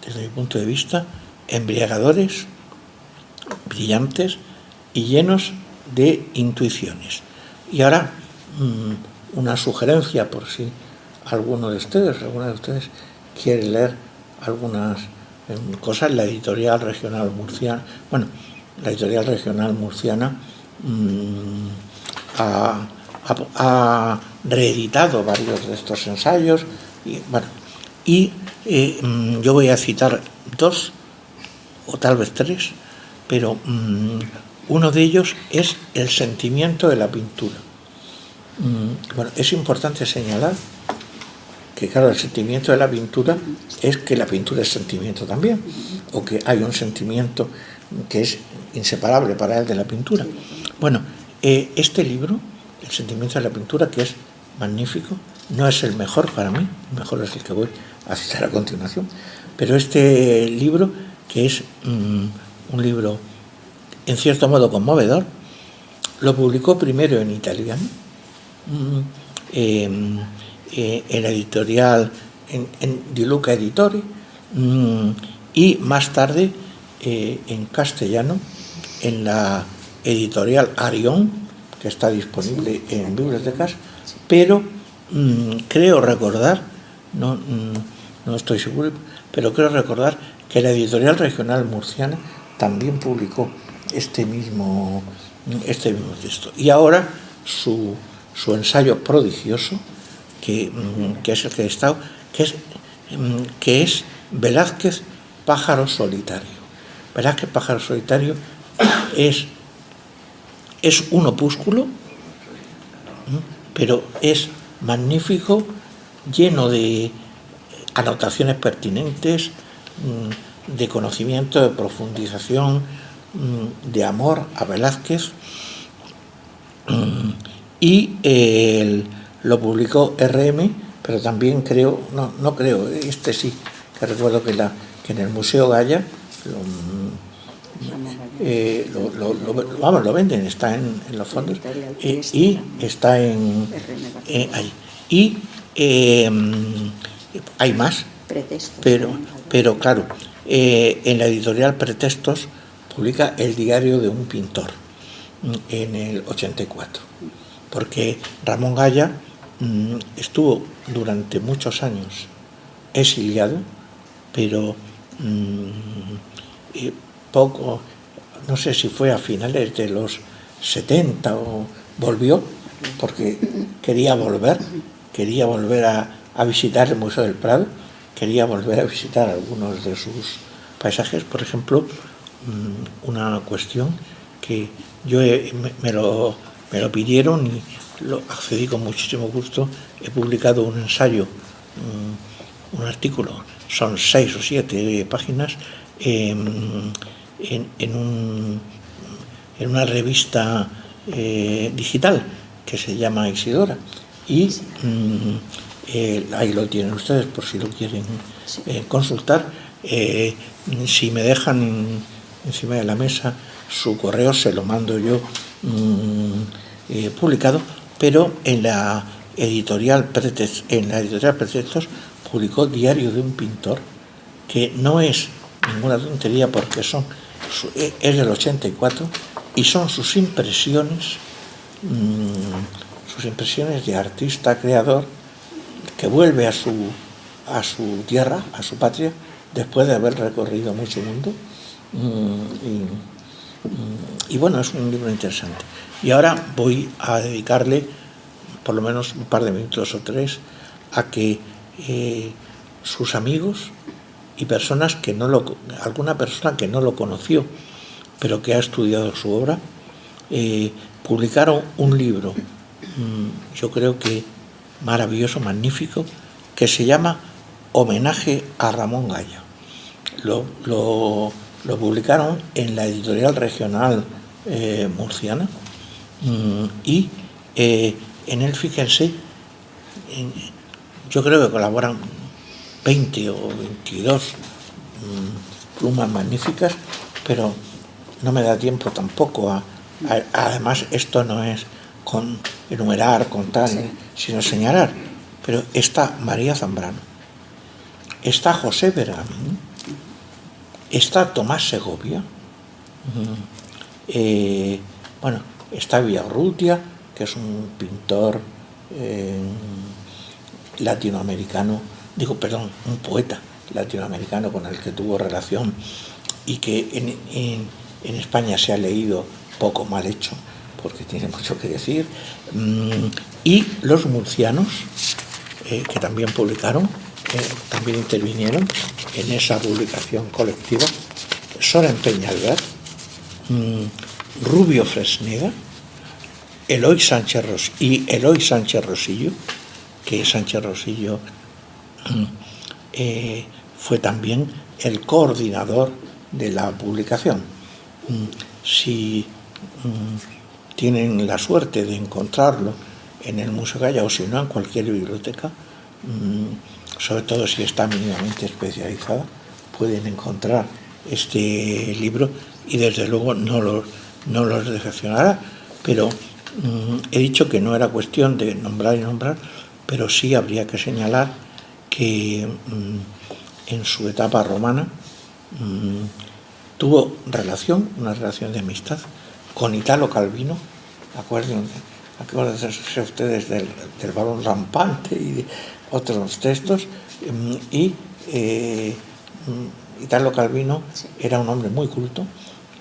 desde mi punto de vista, embriagadores, brillantes y llenos de intuiciones. Y ahora, una sugerencia, por si alguna de ustedes quiere leer algunas cosas. La editorial regional murciana, la editorial regional murciana ha reeditado varios de estos ensayos y yo voy a citar dos o tal vez tres, pero uno de ellos es el sentimiento de la pintura. Es importante señalar que, claro, el sentimiento de la pintura es que la pintura es sentimiento también, o que hay un sentimiento que es inseparable para él de la pintura. Este libro, El sentimiento de la pintura, que es magnífico, no es el mejor para mí, el mejor es el que voy a citar a continuación, pero este libro, que es un libro en cierto modo conmovedor, lo publicó primero en italiano, en la editorial en Di Luca Editore, y más tarde en castellano en la editorial Arión, que está disponible en bibliotecas, pero creo recordar, no estoy seguro, pero creo recordar que la editorial regional murciana también publicó este mismo texto. Y ahora su ensayo prodigioso, que es el que he estado, que es Velázquez, Pájaro Solitario. Velázquez, Pájaro Solitario es un opúsculo, pero es magnífico, lleno de anotaciones pertinentes, de conocimiento, de profundización, de amor a Velázquez, y lo publicó RM, pero también creo, no creo, sí, que recuerdo que en el Museo Goya lo venden, está en los fondos, y está ahí. Y hay más, pero claro, en la editorial Pretextos publica El diario de un pintor en el 84, porque Ramón Gaya estuvo durante muchos años exiliado, pero poco, no sé si fue a finales de los 70 o volvió, porque quería volver a visitar el Museo del Prado, quería volver a visitar algunos de sus paisajes. Por ejemplo, una cuestión que yo me lo pidieron y lo accedí con muchísimo gusto. He publicado un ensayo, un artículo, son 6 o 7 páginas, en una revista digital que se llama Isidora, y ahí lo tienen ustedes por si lo quieren consultar. Si me dejan encima de la mesa su correo, se lo mando yo publicado, pero en la editorial Pretextos publicó Diario de un pintor, que no es ninguna tontería, porque es del 84 y son sus impresiones de artista creador que vuelve a su tierra, a su patria, después de haber recorrido mucho mundo. Y bueno, es un libro interesante. Y ahora voy a dedicarle por lo menos un par de minutos o 3 a que sus amigos y alguna persona que no lo conoció, pero que ha estudiado su obra, publicaron un libro, yo creo que maravilloso, magnífico, que se llama Homenaje a Ramón Gaya. Lo publicaron en la editorial regional murciana, y en él, fíjense, yo creo que colaboran 20 o 22 plumas magníficas, pero no me da tiempo tampoco además, esto no es enumerar, contar, sino señalar. Pero está María Zambrano, está José Bergamín, está Tomás Segovia, está Villarrutia, que es un pintor latinoamericano, un poeta latinoamericano con el que tuvo relación y que en España se ha leído poco, mal hecho, porque tiene mucho que decir. Y los murcianos, que también publicaron, también intervinieron en esa publicación colectiva, Soren Peñalver, Rubio Fresneda, Eloy Sánchez Rosillo, que Sánchez Rosillo fue también el coordinador de la publicación. Si tienen la suerte de encontrarlo en el Museo Goya, o si no en cualquier biblioteca, sobre todo si está mínimamente especializada, pueden encontrar este libro, y desde luego no los decepcionará. Pero he dicho que no era cuestión de nombrar y nombrar, pero sí habría que señalar que que en su etapa romana tuvo una relación de amistad con Italo Calvino. Acuérdense ustedes del balón rampante y de otros textos. Y Italo Calvino era un hombre muy culto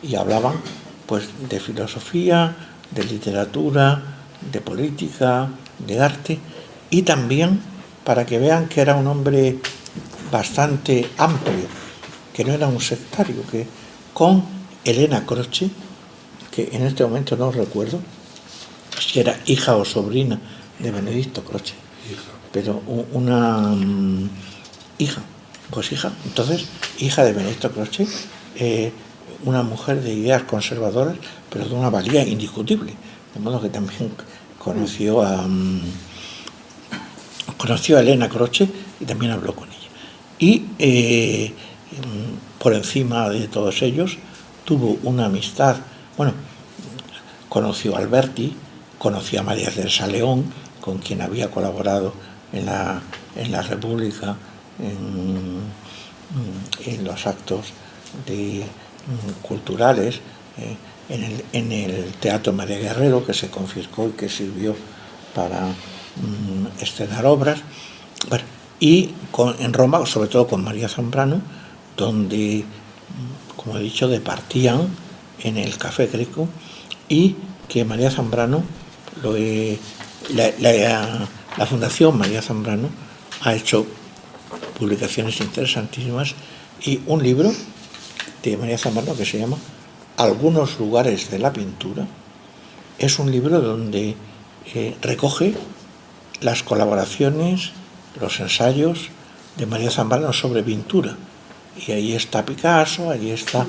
y hablaban pues de filosofía, de literatura, de política, de arte, y también para que vean que era un hombre bastante amplio, que no era un sectario, que con Elena Croce, que en este momento no recuerdo si era hija o sobrina de Benedicto Croce, pero una hija, entonces hija de Benedicto Croce, una mujer de ideas conservadoras, pero de una valía indiscutible, de modo que también conoció a Elena Croce y también habló con ella. Y por encima de todos ellos tuvo una amistad, conoció a Alberti, conoció a María Teresa León, con quien había colaborado en la República, en los actos culturales, en el Teatro María Guerrero, que se confiscó y que sirvió para estrenar obras. Y en Roma, sobre todo con María Zambrano, donde, como he dicho, departían en el Café Greco, y que María Zambrano, la Fundación María Zambrano ha hecho publicaciones interesantísimas, y un libro de María Zambrano que se llama Algunos lugares de la pintura. Es un libro donde recoge las colaboraciones, los ensayos de María Zambrano sobre pintura, y ahí está Picasso, ahí está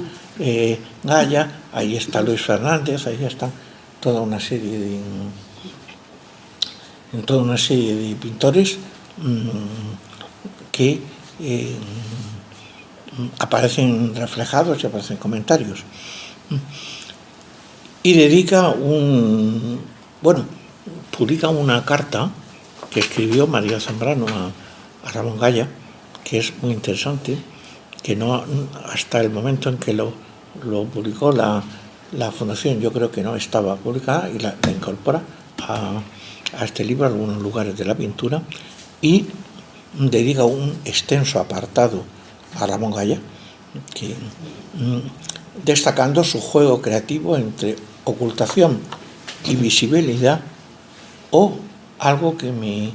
Goya, ahí está Luis Fernández, ahí está toda una serie de pintores que aparecen reflejados y aparecen comentarios. Y publica una carta que escribió María Zambrano a Ramón Gaya, que es muy interesante, que no, hasta el momento en que lo publicó la Fundación, yo creo que no estaba publicada, y la incorpora a este libro, Algunos lugares de la pintura, y dedica un extenso apartado a Ramón Gaya, destacando su juego creativo entre ocultación y visibilidad, o algo que me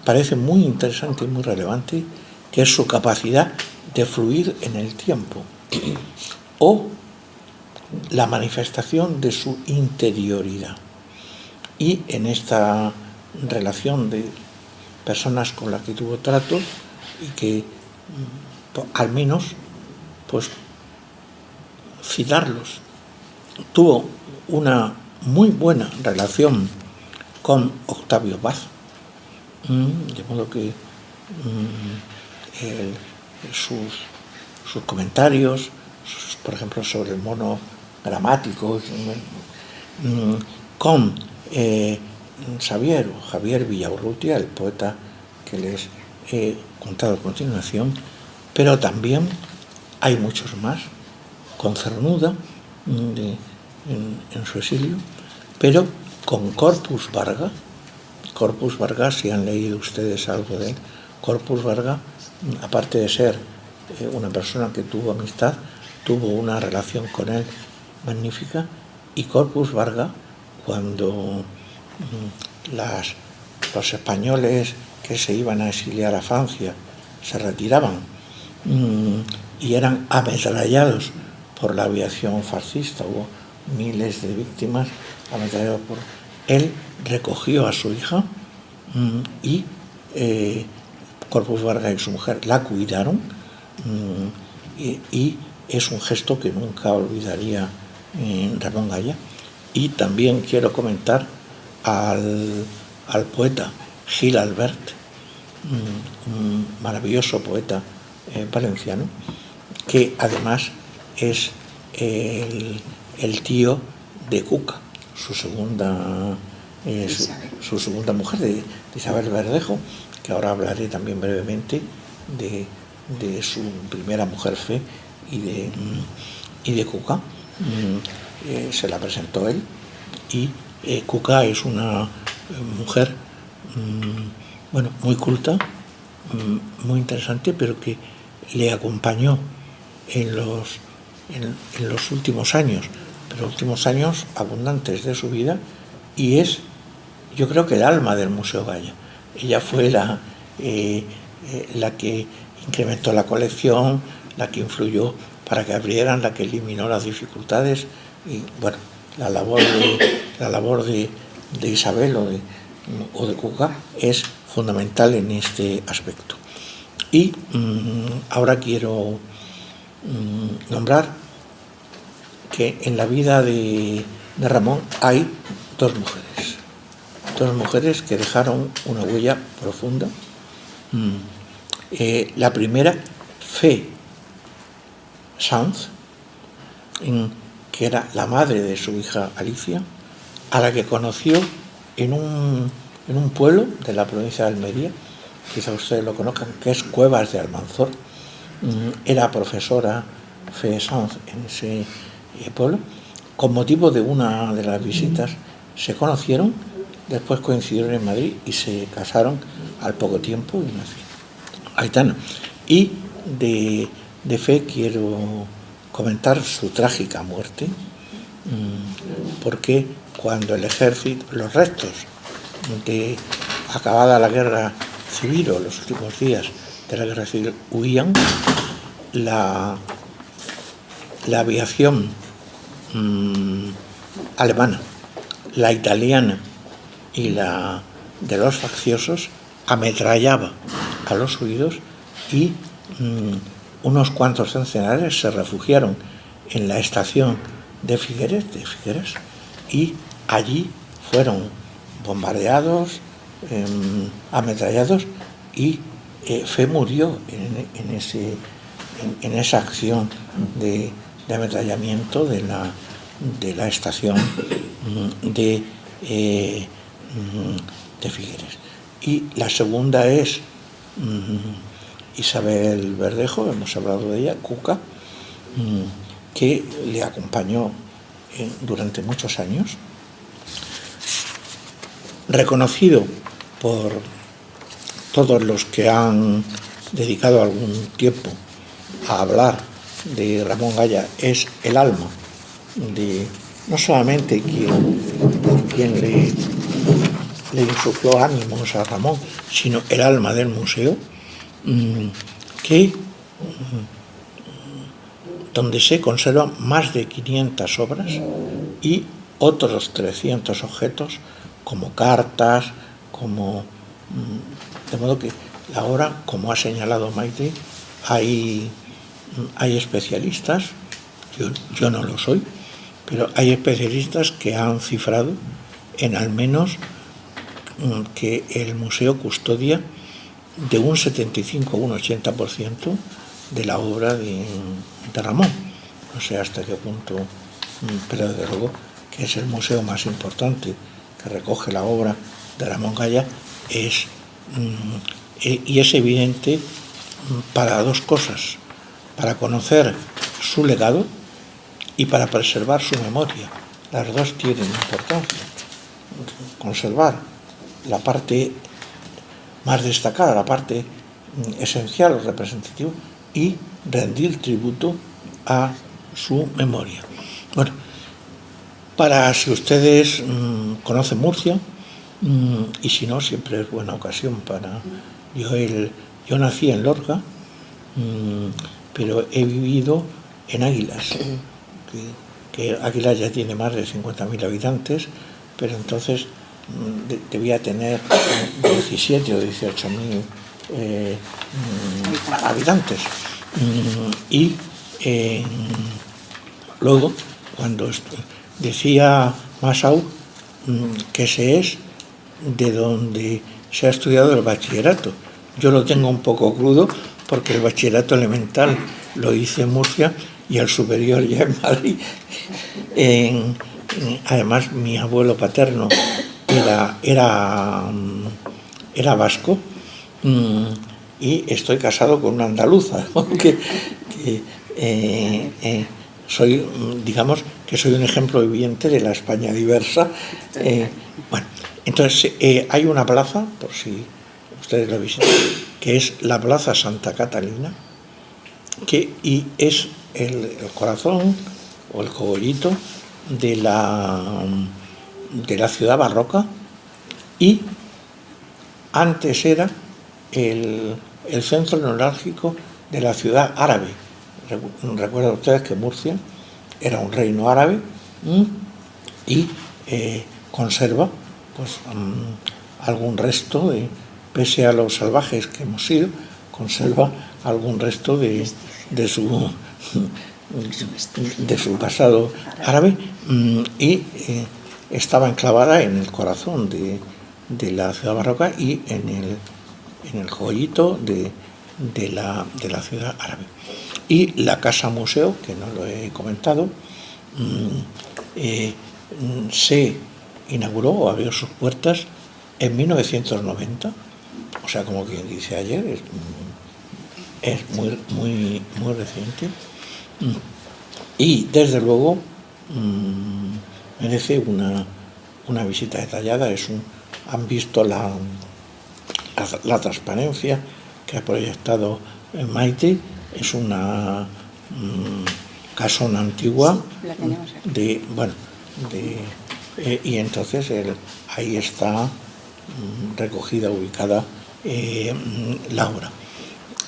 parece muy interesante y muy relevante, que es su capacidad de fluir en el tiempo, o la manifestación de su interioridad. Y en esta relación de personas con las que tuvo trato, y que al menos citarlos, tuvo una muy buena relación con Octavio Paz, de modo que sus comentarios, por ejemplo, sobre el mono gramático, con Javier Villaurrutia, el poeta que les he contado a continuación, pero también hay muchos más, con Cernuda en su exilio, pero con Corpus Barga. Corpus Barga, si han leído ustedes algo de él, Corpus Barga, aparte de ser una persona que tuvo amistad, tuvo una relación con él magnífica. Y Corpus Barga, cuando los españoles que se iban a exiliar a Francia se retiraban y eran ametrallados por la aviación fascista, hubo miles de víctimas ametrallados por él, recogió a su hija y Corpus Barga y su mujer la cuidaron, y es un gesto que nunca olvidaría Ramón Gaya. Y también quiero comentar al poeta Gil Albert, un maravilloso poeta valenciano, que además es el tío de Cuca, su segunda mujer, de Isabel Verdejo, que ahora hablaré también brevemente de su primera mujer Fe y de Cuca. Se la presentó él, y Cuca es una mujer muy culta, muy interesante, pero que le acompañó en los últimos años, pero últimos años abundantes de su vida, y es, yo creo que el alma del Museo Goya. Ella fue la que incrementó la colección, la que influyó para que abrieran, la que eliminó las dificultades, y bueno, la labor de Isabel o de Cuca es fundamental en este aspecto. Y ahora quiero nombrar que en la vida de Ramón hay dos mujeres que dejaron una huella profunda. La primera, Fe Sanz, que era la madre de su hija Alicia, a la que conoció en un pueblo de la provincia de Almería, quizá ustedes lo conozcan, que es Cuevas de Almanzor. Era profesora Fe Sanz en ese pueblo. Con motivo de una de las visitas se conocieron, después coincidieron en Madrid y se casaron al poco tiempo, y nació Aitana. Y de Fe quiero comentar su trágica muerte, porque cuando el ejército, los restos de acabada la guerra civil o los últimos días de la guerra civil huían, la aviación alemana, la italiana y la de los facciosos ametrallaba a los huidos, y unos cuantos centenares se refugiaron en la estación de Figueres, y allí fueron bombardeados, ametrallados, y Fe murió en esa acción de ametrallamiento de la estación de Figueres. Y la segunda es Isabel Verdejo, hemos hablado de ella, Cuca, que le acompañó durante muchos años, reconocido por todos los que han dedicado algún tiempo a hablar de Ramón Goya. Es el alma de no solamente quien le insufló ánimos a Ramón, sino el alma del museo, donde se conservan más de 500 obras y otros 300 objetos, como cartas, de modo que la obra, como ha señalado Maite, hay especialistas, yo no lo soy, pero hay especialistas que han cifrado en al menos que el museo custodia de un 75 a un 80% de la obra de Ramón. No sé hasta qué punto, pero desde luego que es el museo más importante que recoge la obra de Ramón Goya, y es evidente para dos cosas: para conocer su legado y para preservar su memoria. Las dos tienen importancia. Conservar la parte más destacada, la parte esencial o representativa, y rendir tributo a su memoria. Bueno, si ustedes conocen Murcia, y si no, siempre es buena ocasión para... Yo nací en Lorca, pero he vivido en Águilas, que Águilas ya tiene más de 50.000 habitantes, pero entonces debía tener 17 o 18.000 habitantes. Y luego, cuando decía Masau que ese es de donde se ha estudiado el bachillerato, yo lo tengo un poco crudo porque el bachillerato elemental lo hice en Murcia y el superior ya en Madrid. Además, mi abuelo paterno era vasco, y estoy casado con una andaluza, soy, digamos, que soy un ejemplo viviente de la España diversa. Bueno, entonces hay una plaza, por si ustedes la visitan, que es la Plaza Santa Catalina, y es el corazón o el cogollito de la ciudad barroca, y antes era el centro neurálgico de la ciudad árabe. Recuerdan ustedes que Murcia era un reino árabe, y conserva pues algún resto pese a los salvajes que hemos sido, conserva algún resto de su pasado árabe, y estaba enclavada en el corazón de la ciudad barroca y en el joyito de la ciudad árabe. Y la casa museo, que no lo he comentado, se inauguró o abrió sus puertas en 1990, o sea, como quien dice ayer, es muy reciente, y desde luego merece una visita detallada. Han visto la transparencia que ha proyectado Maite. Es una casona antigua, y entonces ahí está recogida, ubicada la obra.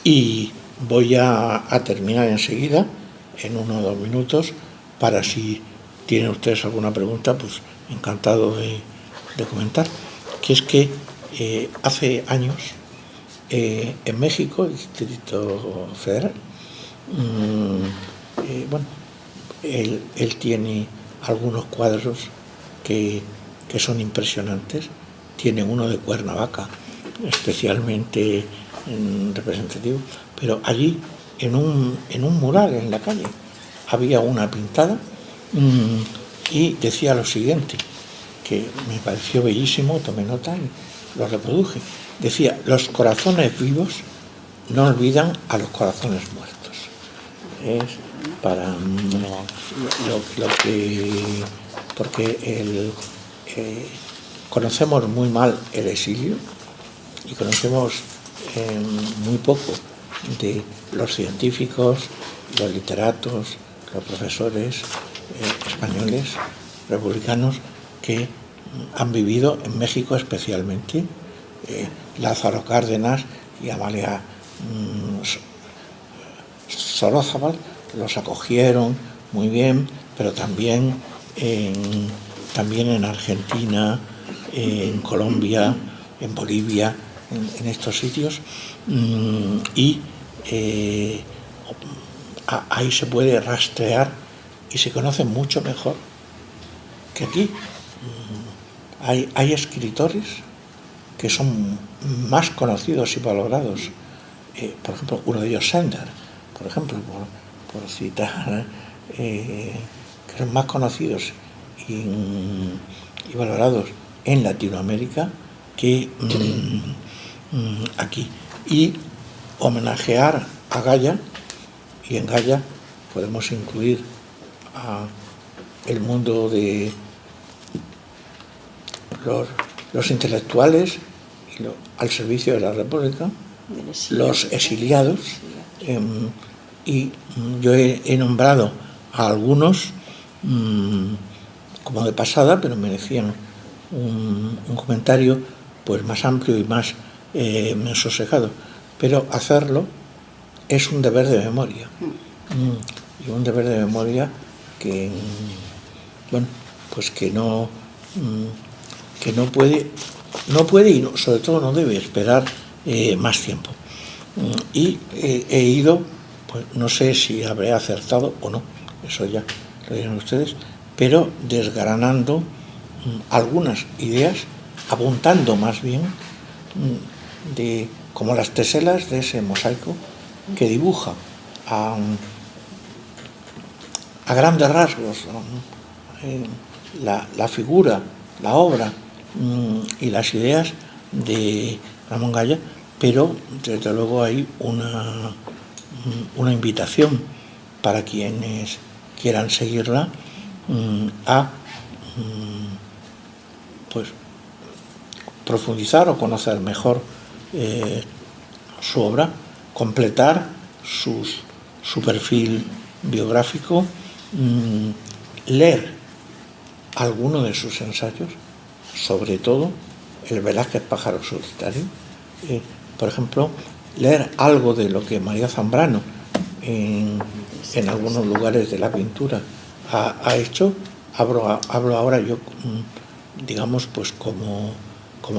Y voy a terminar enseguida, en 1 o 2 minutos, para si tienen ustedes alguna pregunta, pues encantado de comentar, que es que hace años en México, el Distrito Federal, él tiene algunos cuadros que son impresionantes. Tiene uno de Cuernavaca, especialmente representativo, pero allí en un mural en la calle había una pintada, y decía lo siguiente, que me pareció bellísimo, tomé nota y lo reproduje. Decía: los corazones vivos no olvidan a los corazones muertos. Es para lo que... porque conocemos muy mal el exilio y conocemos muy poco de los científicos, los literatos, los profesores españoles, republicanos, que han vivido en México, especialmente Lázaro Cárdenas y Amalia Sorozábal. Los acogieron muy bien, pero también en Argentina, en Colombia, en Bolivia, en estos sitios, y ahí se puede rastrear y se conoce mucho mejor que aquí. Hay escritores que son más conocidos y valorados, por ejemplo, uno de ellos, Sender, por ejemplo, por citar, que son más conocidos y valorados en Latinoamérica que aquí. Y homenajear a Goya, y en Goya podemos incluir a el mundo de los intelectuales al servicio de la República, los exiliados, y yo he nombrado a algunos como de pasada, pero merecían un comentario pues más amplio y más sosegado. Pero hacerlo es un deber de memoria, y un deber de memoria que, bueno, pues que no puede y sobre todo no debe esperar más tiempo. Y he ido, pues no sé si habré acertado o no, eso ya lo dirán ustedes, pero desgranando algunas ideas, apuntando más bien, como las teselas de ese mosaico que dibuja a grandes rasgos la figura, la obra y las ideas de Ramón Goya, pero desde luego hay una invitación para quienes quieran seguirla a pues profundizar o conocer mejor su obra, completar su perfil biográfico, leer alguno de sus ensayos, sobre todo el Velázquez Pájaro Solitario, por ejemplo, leer algo de lo que María Zambrano en algunos lugares de la pintura ha hecho. Hablo ahora yo, digamos, pues como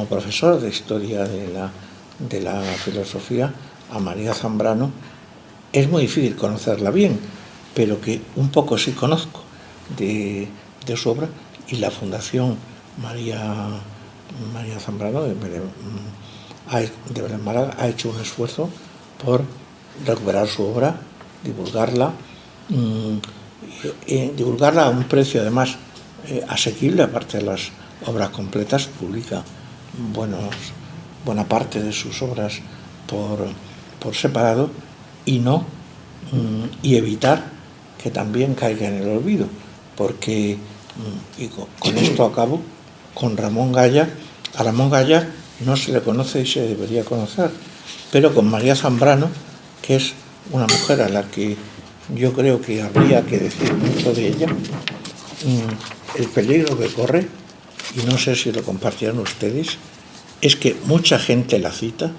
profesor de historia de la filosofía. A María Zambrano es muy difícil conocerla bien, pero que un poco sí conozco de su obra, y la Fundación María Zambrano de Belén Málaga ha hecho un esfuerzo por recuperar su obra, divulgarla a un precio además asequible. Aparte de las obras completas, publica buena parte de sus obras por separado, y evitar que también caiga en el olvido, porque, y con esto acabo, con Ramón Gaya, a Ramón Gaya no se le conoce y se debería conocer, pero con María Zambrano, que es una mujer a la que yo creo que habría que decir mucho de ella, el peligro que corre, y no sé si lo compartirán ustedes, es que mucha gente la cita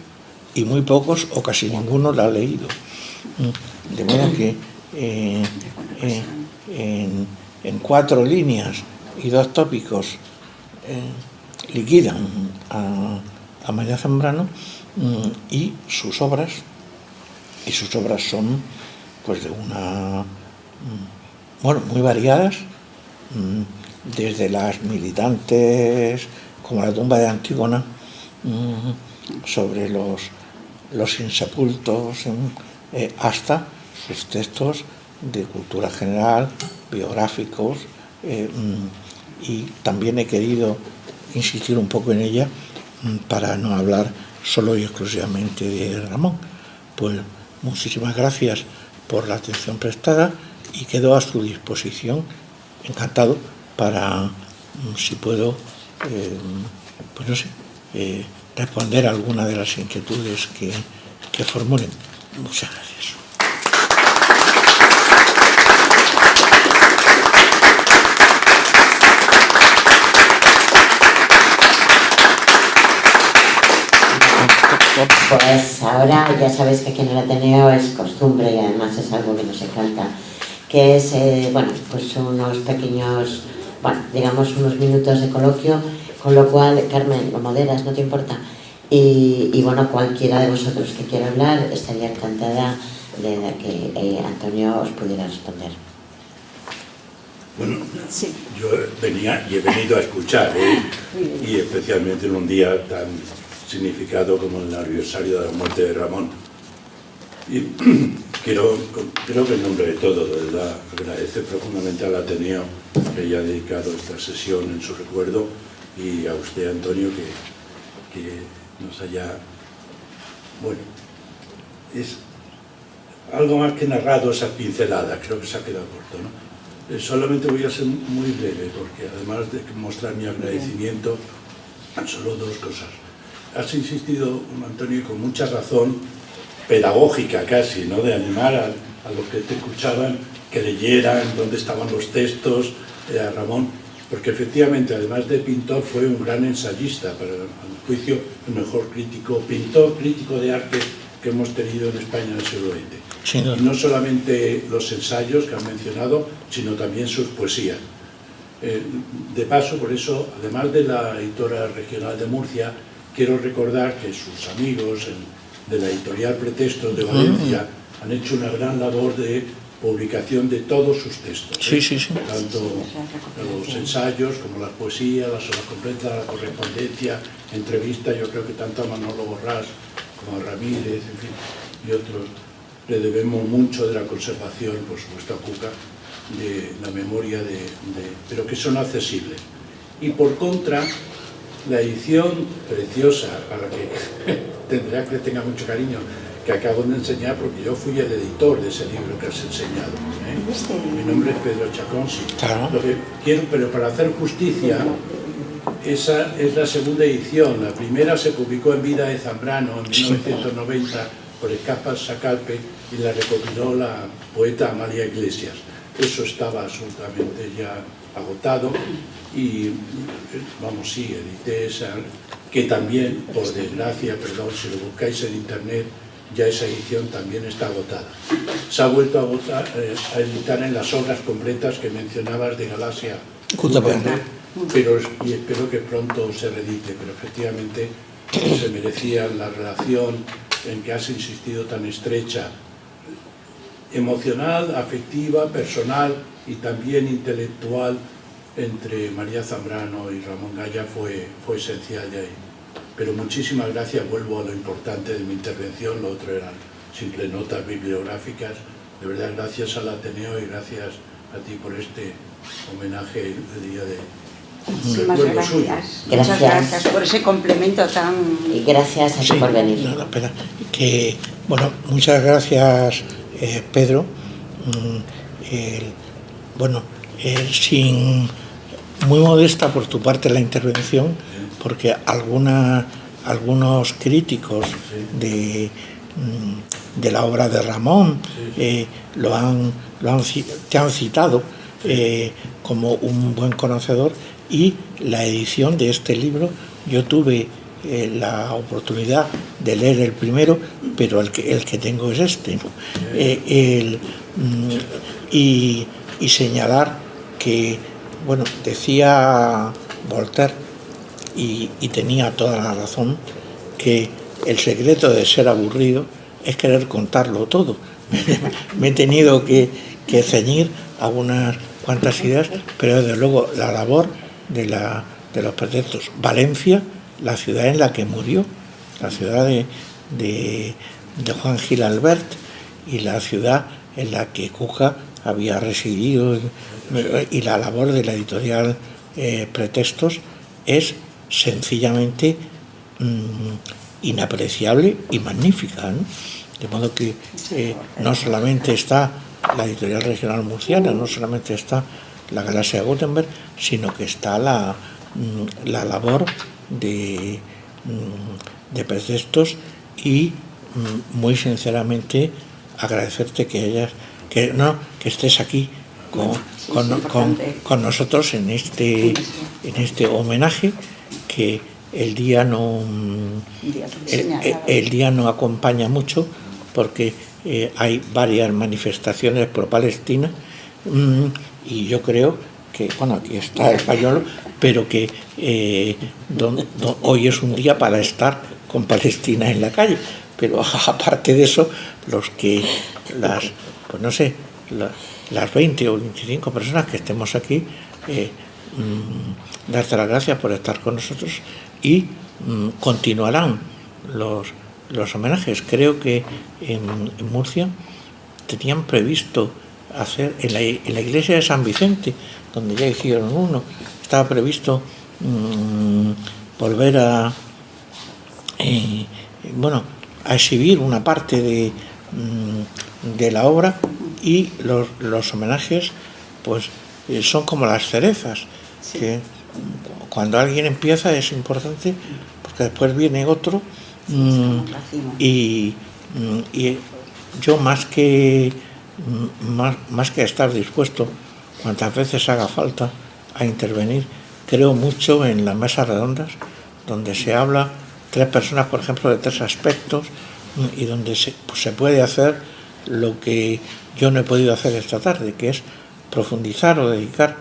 y muy pocos o casi ninguno la ha leído. De modo que en 4 líneas y 2 tópicos liquidan a María Zambrano y sus obras son pues de muy variadas, desde las militantes como la tumba de Antígona, sobre los insepultos, hasta sus textos de cultura general, biográficos, y también he querido insistir un poco en ella para no hablar solo y exclusivamente de Ramón. Pues muchísimas gracias por la atención prestada y quedo a su disposición, encantado, para, si puedo, pues no sé, responder a alguna de las inquietudes que formulen. Muchas gracias. Pues ahora ya sabéis que aquí en el Ateneo es costumbre, y además es algo que nos encanta, que es pues unos pequeños, digamos unos minutos de coloquio, con lo cual, Carmen, lo moderas, ¿no te importa? Y cualquiera de vosotros que quiera hablar estaría encantada de que Antonio os pudiera responder. Bueno, sí. Yo he venido a escuchar, y especialmente en un día tan significado como el aniversario de la muerte de Ramón. Y creo que en nombre de todos, de verdad, agradecer profundamente al Ateneo que haya dedicado esta sesión en su recuerdo, y a usted, Antonio, que nos haya... es algo más que narrado esa pincelada, creo que se ha quedado corto, ¿no? Solamente voy a ser muy breve, porque además de mostrar mi agradecimiento, solo 2 cosas. Has insistido, Antonio, con mucha razón, pedagógica casi, ¿no?, de animar a los que te escuchaban que leyeran dónde estaban los textos, a Ramón, porque efectivamente, además de pintor, fue un gran ensayista, para mi juicio, el mejor pintor crítico de arte que hemos tenido en España en el siglo XX. Sí, no. Y no solamente los ensayos que han mencionado, sino también sus poesías. De paso, por eso, además de la editora regional de Murcia, quiero recordar que sus amigos de la editorial Pretextos de Valencia han hecho una gran labor de publicación de todos sus textos. Sí. Tanto los ensayos como las poesías, las obras completas, la correspondencia, entrevistas. Yo creo que tanto a Manolo Borrás como a Ramírez, en fin, y otros, le debemos mucho de la conservación, por supuesto a Cuca, de la memoria pero que son accesibles. Y por contra, la edición preciosa, a la que tendrá que tenga mucho cariño, que acabo de enseñar, porque yo fui el editor de ese libro que has enseñado. Mi nombre es Pedro Chacón, sí. Claro. Lo que quiero, pero para hacer justicia, esa es la segunda edición. La primera se publicó en Vida de Zambrano en 1990 por Escapas Sacalpe y la recopiló la poeta Amalia Iglesias. Eso estaba absolutamente ya agotado y, vamos, sí, edité esa, que también, por desgracia, perdón, si lo buscáis en internet, ya esa edición también está agotada. Se ha vuelto a editar en las obras completas que mencionabas de Galaxia Gutenberg, pero y espero que pronto se reedite, pero efectivamente se merecía la relación en que has insistido tan estrecha, emocional, afectiva, personal y también intelectual entre María Zambrano y Ramón Gaya fue esencial de ahí. Pero muchísimas gracias, vuelvo a lo importante de mi intervención, lo otro eran simples notas bibliográficas. De verdad, gracias al Ateneo y gracias a ti por este homenaje el día de Muchísimas recuerdo suyo. gracias. Muchas gracias por ese complemento tan... Y gracias a ti por venir. No, espera, que, bueno, muchas gracias, Pedro. Sin muy modesta por tu parte la intervención, porque algunos críticos de la obra de Ramón te han citado como un buen conocedor, y la edición de este libro yo tuve la oportunidad de leer el primero, pero el que tengo es este, ¿no? Y señalar que, bueno, decía Voltaire, y tenía toda la razón, que el secreto de ser aburrido es querer contarlo todo. Me he tenido que ceñir a unas cuantas ideas, pero desde luego la labor de los pretextos. Valencia, la ciudad en la que murió, la ciudad de Juan Gil Albert, y la ciudad en la que Cuja había residido, y la labor de la editorial Pretextos es sencillamente inapreciable y magnífica, ¿no? De modo que no solamente está la editorial regional murciana, no solamente está la Galaxia Gutenberg, sino que está la labor de Pretextos, y muy sinceramente agradecerte que estés aquí con nosotros en este homenaje, que el día no acompaña mucho, porque hay varias manifestaciones pro Palestina, y yo creo que, bueno, aquí está el pañuelo, pero que hoy es un día para estar con Palestina en la calle. Pero aparte de eso, las 20 o 25 personas que estemos aquí, darte las gracias por estar con nosotros, y continuarán los homenajes. Creo que en Murcia tenían previsto hacer en la iglesia de San Vicente, donde ya hicieron uno, estaba previsto volver a exhibir una parte de la obra, y los homenajes pues son como las cerezas, sí, que cuando alguien empieza es importante, porque después viene otro, y yo más que estar dispuesto cuantas veces haga falta a intervenir, creo mucho en las mesas redondas, donde se habla 3 personas, por ejemplo, de 3 aspectos, y donde se puede hacer lo que yo no he podido hacer esta tarde, que es profundizar o dedicar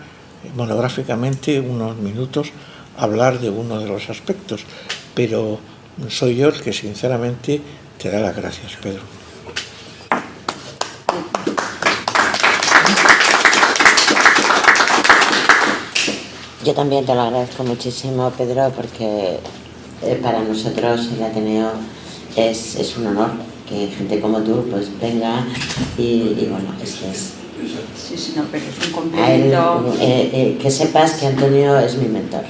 monográficamente unos minutos a hablar de uno de los aspectos. Pero soy yo el que sinceramente te da las gracias, Pedro. Yo también te lo agradezco muchísimo, Pedro, porque para nosotros el Ateneo es un honor que gente como tú pues venga, y bueno, Exacto. Sí, sí, no, pero es un A él, complemento. que sepas que Antonio es mi mentor.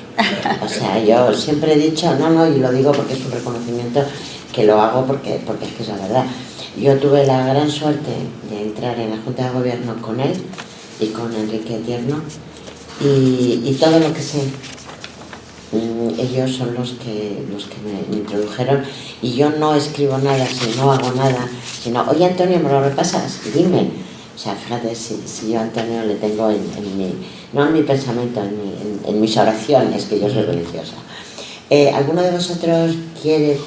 O sea, yo siempre he dicho, no, y lo digo porque es un reconocimiento que lo hago porque es que es la verdad. Yo tuve la gran suerte de entrar en la Junta de Gobierno con él y con Enrique Tierno, y todo lo que sé, ellos son los que me introdujeron, y yo no escribo nada, si no hago nada, sino, oye Antonio, ¿me lo repasas? Dime. O sea, fíjate, si yo a Antonio le tengo no en mi pensamiento, en mis oraciones, que yo soy religiosa. ¿Alguno de vosotros quiere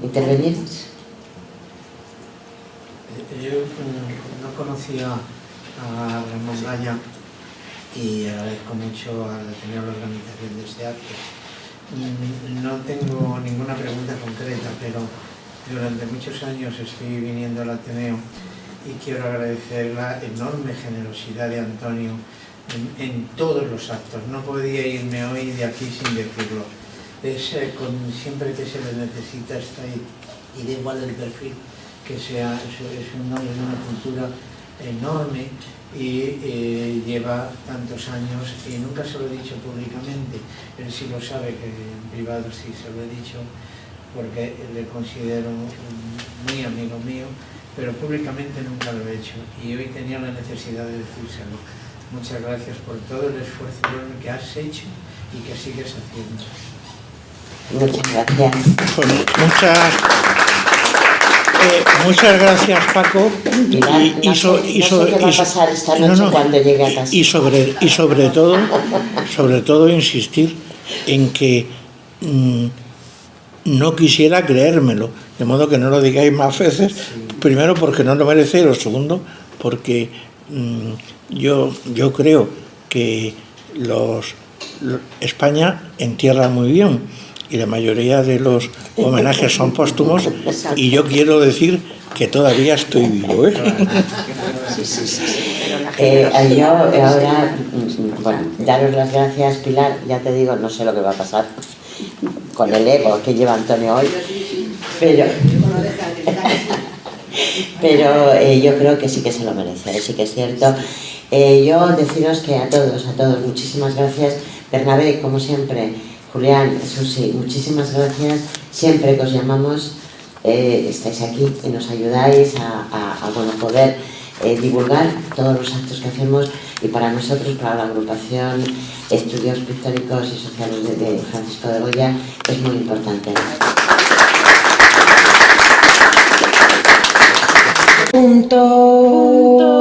intervenir? Yo no conocía a Ramón Gaya y agradezco mucho al Ateneo la organización de este acto. No tengo ninguna pregunta concreta, pero durante muchos años estoy viniendo al Ateneo y quiero agradecer la enorme generosidad de Antonio en todos los actos. No podía irme hoy de aquí sin decirlo. Siempre que se le necesita está ahí, y da igual el perfil que sea, es un hombre de una cultura enorme y lleva tantos años, y nunca se lo he dicho públicamente, él sí lo sabe, que en privado sí se lo he dicho, porque le considero muy amigo mío, pero públicamente nunca lo he hecho, y hoy tenía la necesidad de decírselo. Muchas gracias por todo el esfuerzo que has hecho y que sigues haciendo. Muchas gracias. Pues muchas gracias, Paco. No sé qué va a pasar esta noche cuando llegue a casa. Y sobre todo insistir en que no quisiera creérmelo, de modo que no lo digáis más veces, primero porque no lo merece, y lo segundo porque yo creo que España entierra muy bien, y la mayoría de los homenajes son póstumos, y yo quiero decir que todavía estoy vivo, ¿eh? Yo ahora, bueno, daros las gracias, Pilar. Ya te digo, no sé lo que va a pasar con el ego que lleva Antonio hoy, pero yo creo que sí que se lo merece, sí que es cierto. Yo deciros que a todos, muchísimas gracias. Bernabé, como siempre, Julián, Susi, muchísimas gracias. Siempre que os llamamos, estáis aquí y nos ayudáis a poder divulgar todos los actos que hacemos, y para nosotros, para la agrupación Estudios Pictóricos y Sociales de Francisco de Goya, es muy importante. Punto.